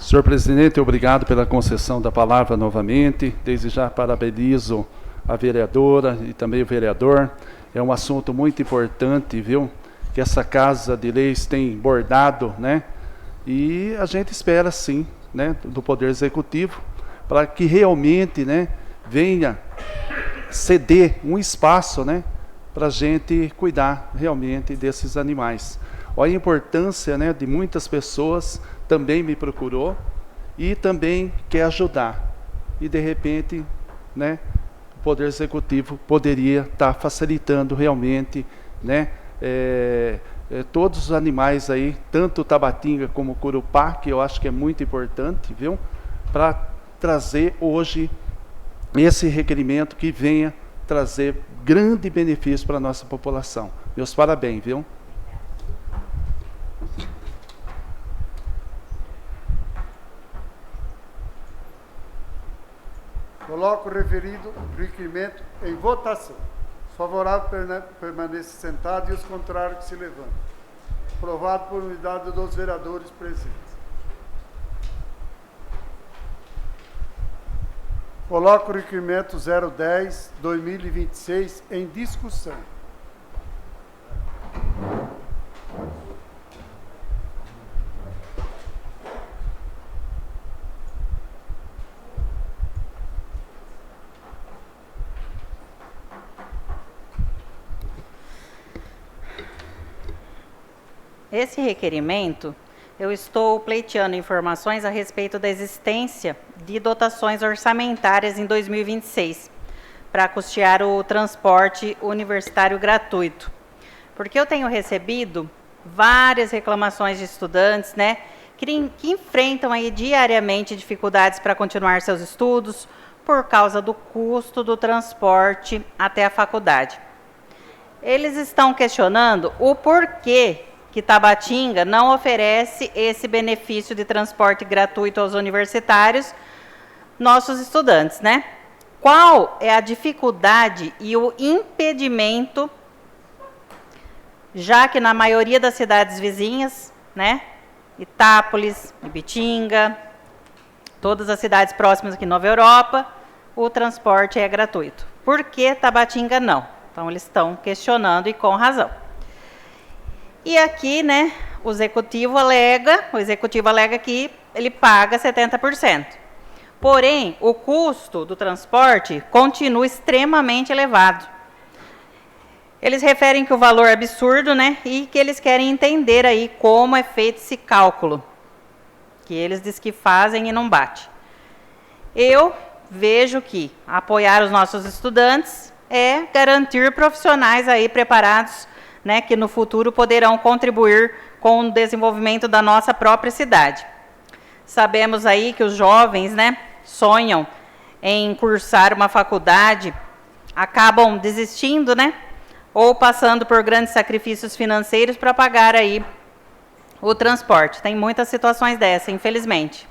Senhor presidente, obrigado pela concessão da palavra novamente. Desde já parabenizo a vereadora e também o vereador. É um assunto muito importante, viu? Que essa Casa de Leis tem bordado, né? E a gente espera, sim, né, do Poder Executivo, para que realmente, né, venha ceder um espaço, né, para a gente cuidar realmente desses animais. Olha a importância, né, de muitas pessoas também me procurou e também quer ajudar. E de repente, né, o Poder Executivo poderia estar facilitando realmente, né, todos os animais aí, tanto Tabatinga como Curupá, que eu acho que é muito importante, viu? Para trazer hoje esse requerimento que venha trazer grande benefício para a nossa população. Meus parabéns, viu? Coloco o referido requerimento em votação. Os favoráveis permanecem sentados e os contrários que se levantam. Aprovado por unidade dos vereadores presentes. Coloco o requerimento 010/2026 em discussão. Esse requerimento, eu estou pleiteando informações a respeito da existência de dotações orçamentárias em 2026 para custear o transporte universitário gratuito. Porque eu tenho recebido várias reclamações de estudantes, né, que enfrentam aí diariamente dificuldades para continuar seus estudos por causa do custo do transporte até a faculdade. Eles estão questionando o porquê que Tabatinga não oferece esse benefício de transporte gratuito aos universitários, nossos estudantes, né? Qual é a dificuldade e o impedimento, já que na maioria das cidades vizinhas, né? Itápolis, Ibitinga, todas as cidades próximas aqui em Nova Europa, o transporte é gratuito. Por que Tabatinga não? Então, eles estão questionando e com razão. E aqui, né, o executivo alega que ele paga 70%. Porém, o custo do transporte continua extremamente elevado. Eles referem que o valor é absurdo, né, e que eles querem entender aí como é feito esse cálculo, que eles dizem que fazem e não bate. Eu vejo que apoiar os nossos estudantes é garantir profissionais aí preparados, né, que no futuro poderão contribuir com o desenvolvimento da nossa própria cidade. Sabemos aí que os jovens, né, sonham em cursar uma faculdade, acabam desistindo, né, ou passando por grandes sacrifícios financeiros para pagar aí o transporte. Tem muitas situações dessas, infelizmente.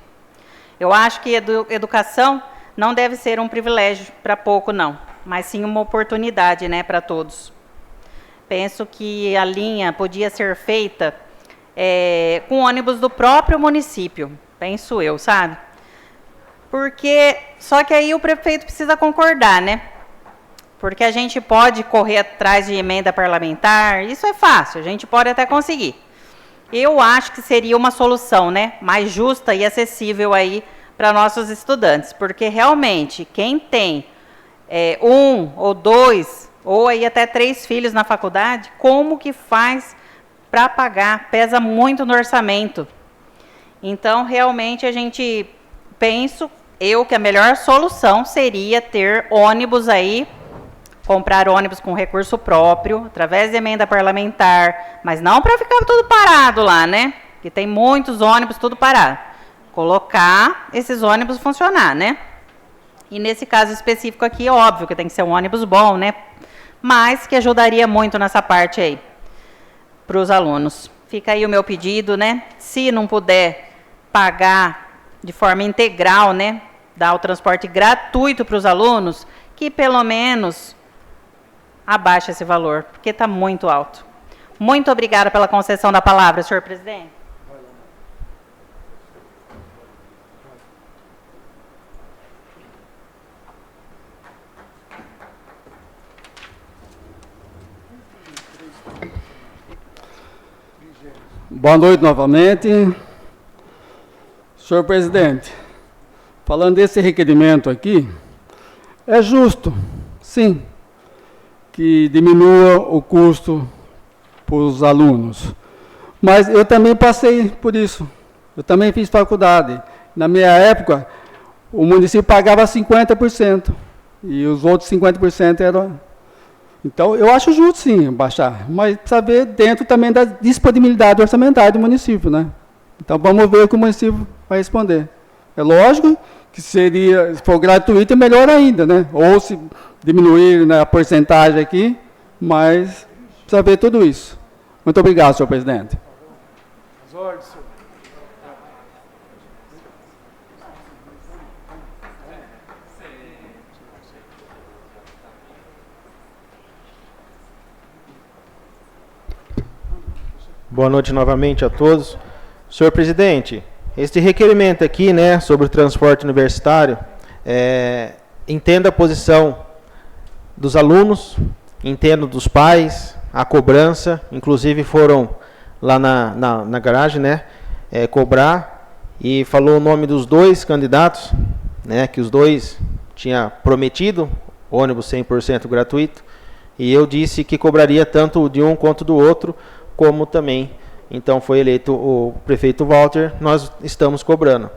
Eu acho que educação não deve ser um privilégio para pouco, não, mas sim uma oportunidade, né, para todos. Penso que a linha podia ser feita com ônibus do próprio município, penso eu, sabe? Porque, só que aí o prefeito precisa concordar, né? Porque a gente pode correr atrás de emenda parlamentar, isso é fácil, a gente pode até conseguir. Eu acho que seria uma solução, né, mais justa e acessível aí para nossos estudantes, porque realmente quem tem 1 ou 2 ou aí até 3 filhos na faculdade, como que faz para pagar? Pesa muito no orçamento. Então, realmente, penso que a melhor solução seria ter ônibus aí, comprar ônibus com recurso próprio, através de emenda parlamentar, mas não para ficar tudo parado lá, né? Porque tem muitos ônibus tudo parado. Colocar esses ônibus funcionar, né? E nesse caso específico aqui, óbvio que tem que ser um ônibus bom, né? Mas que ajudaria muito nessa parte aí, para os alunos. Fica aí o meu pedido, né? Se não puder pagar de forma integral, né? Dar o transporte gratuito para os alunos, que pelo menos abaixe esse valor, porque está muito alto. Muito obrigada pela concessão da palavra, senhor presidente. Boa noite novamente. Senhor presidente, falando desse requerimento aqui, é justo, sim, que diminua o custo para os alunos. Mas eu também passei por isso. Eu também fiz faculdade. Na minha época, o município pagava 50% e os outros 50% eram... Então, eu acho justo, sim, baixar, mas precisa ver dentro também da disponibilidade orçamentária do município, né? Então, vamos ver o que o município vai responder. É lógico que seria, se for gratuito, é melhor ainda, né? Ou se diminuir, né, a porcentagem aqui, mas precisa ver tudo isso. Muito obrigado, senhor presidente. As ordens, senhor. Boa noite novamente a todos. Senhor presidente, este requerimento aqui, né, sobre o transporte universitário, entendo a posição dos alunos, entendo dos pais, a cobrança, inclusive foram lá na garagem, né, cobrar, e falou o nome dos dois candidatos, né, que os dois tinham prometido ônibus 100% gratuito, e eu disse que cobraria tanto de um quanto do outro, como também, então foi eleito o prefeito Walter, nós estamos cobrando.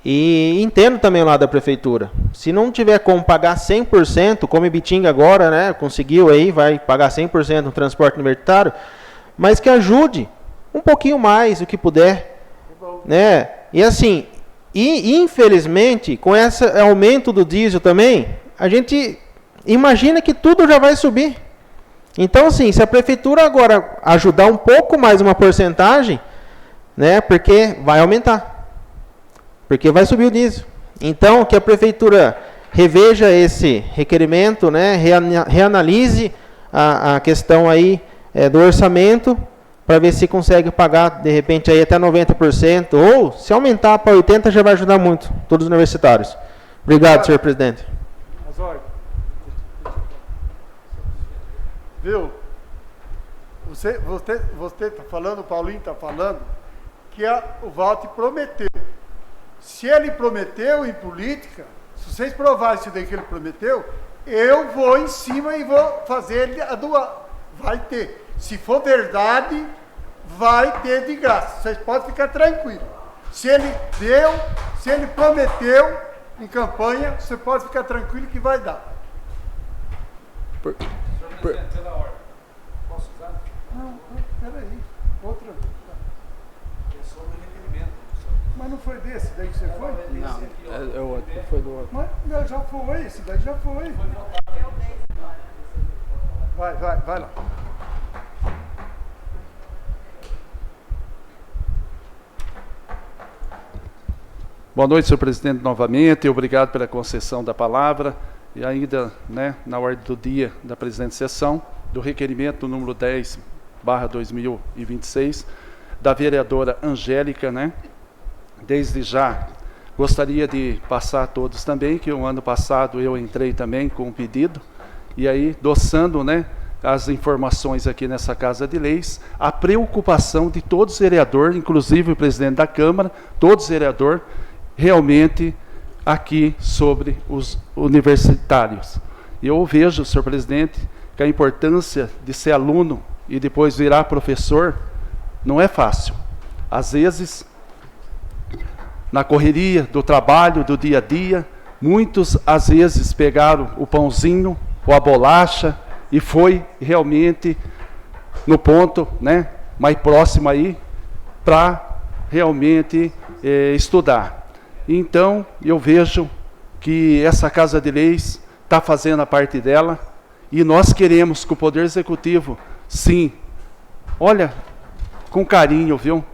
E entendo também o lado da prefeitura. Se não tiver como pagar 100%, como Ibitinga agora, né, conseguiu aí, vai pagar 100% no transporte universitário, mas que ajude um pouquinho mais, o que puder, né? E assim, infelizmente, com esse aumento do diesel também, a gente imagina que tudo já vai subir. Então, assim, se a prefeitura agora ajudar um pouco mais uma porcentagem, né, porque vai aumentar. Porque vai subir o diesel. Então, que a prefeitura reveja esse requerimento, né, reanalise a questão aí do orçamento, para ver se consegue pagar, de repente, aí até 90%, ou se aumentar para 80% já vai ajudar muito, todos os universitários. Obrigado, senhor presidente. As ordens. Viu? Você está falando, o Paulinho está falando, que o Walter prometeu. Se ele prometeu em política, se vocês provarem isso daí que ele prometeu, eu vou em cima e vou fazer ele a doar. Vai ter. Se for verdade, vai ter de graça. Vocês podem ficar tranquilos. Se ele deu, se ele prometeu em campanha, você pode ficar tranquilo que vai dar. Posso usar? Não, peraí. Outra. É sobre o requerimento. Mas não foi desse daí que você foi? Não, é outro, foi do outro. Mas não, já foi, esse daí já foi. Vai lá. Boa noite, senhor presidente, novamente. Obrigado pela concessão da palavra. E ainda, né, na ordem do dia da presente sessão, do requerimento número 10/2026, da vereadora Angélica, né? Desde já, gostaria de passar a todos também, que o ano passado eu entrei também com um pedido, e aí, doçando, né, as informações aqui nessa Casa de Leis, a preocupação de todos os vereadores, inclusive o presidente da Câmara, todos os vereadores, realmente aqui sobre os universitários. E eu vejo, senhor presidente, que a importância de ser aluno e depois virar professor não é fácil. Às vezes, na correria do trabalho, do dia a dia, muitos às vezes pegaram o pãozinho ou a bolacha e foi realmente no ponto, né, mais próximo aí para realmente estudar. Então, eu vejo que essa Casa de Leis está fazendo a parte dela e nós queremos que o Poder Executivo, sim, olha, com carinho, viu?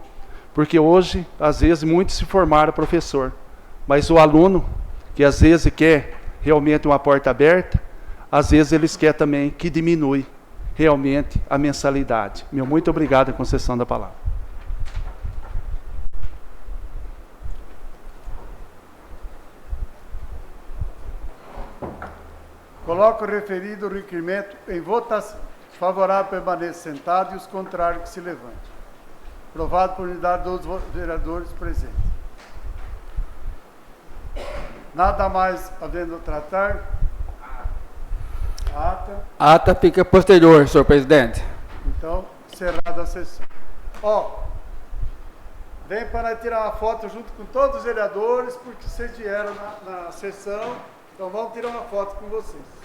Porque hoje, às vezes, muitos se formaram professor, mas o aluno, que às vezes quer realmente uma porta aberta, às vezes eles querem também que diminui realmente a mensalidade. Meu muito obrigado a concessão da palavra. Coloco o referido requerimento em votação. Os favoráveis permaneçam sentados e os contrários que se levantem. Aprovado por unidade dos vereadores presentes. Nada mais havendo a tratar. A ata fica posterior, senhor presidente. Então, encerrada a sessão. Vem para tirar uma foto junto com todos os vereadores, porque vocês vieram na sessão, então vamos tirar uma foto com vocês.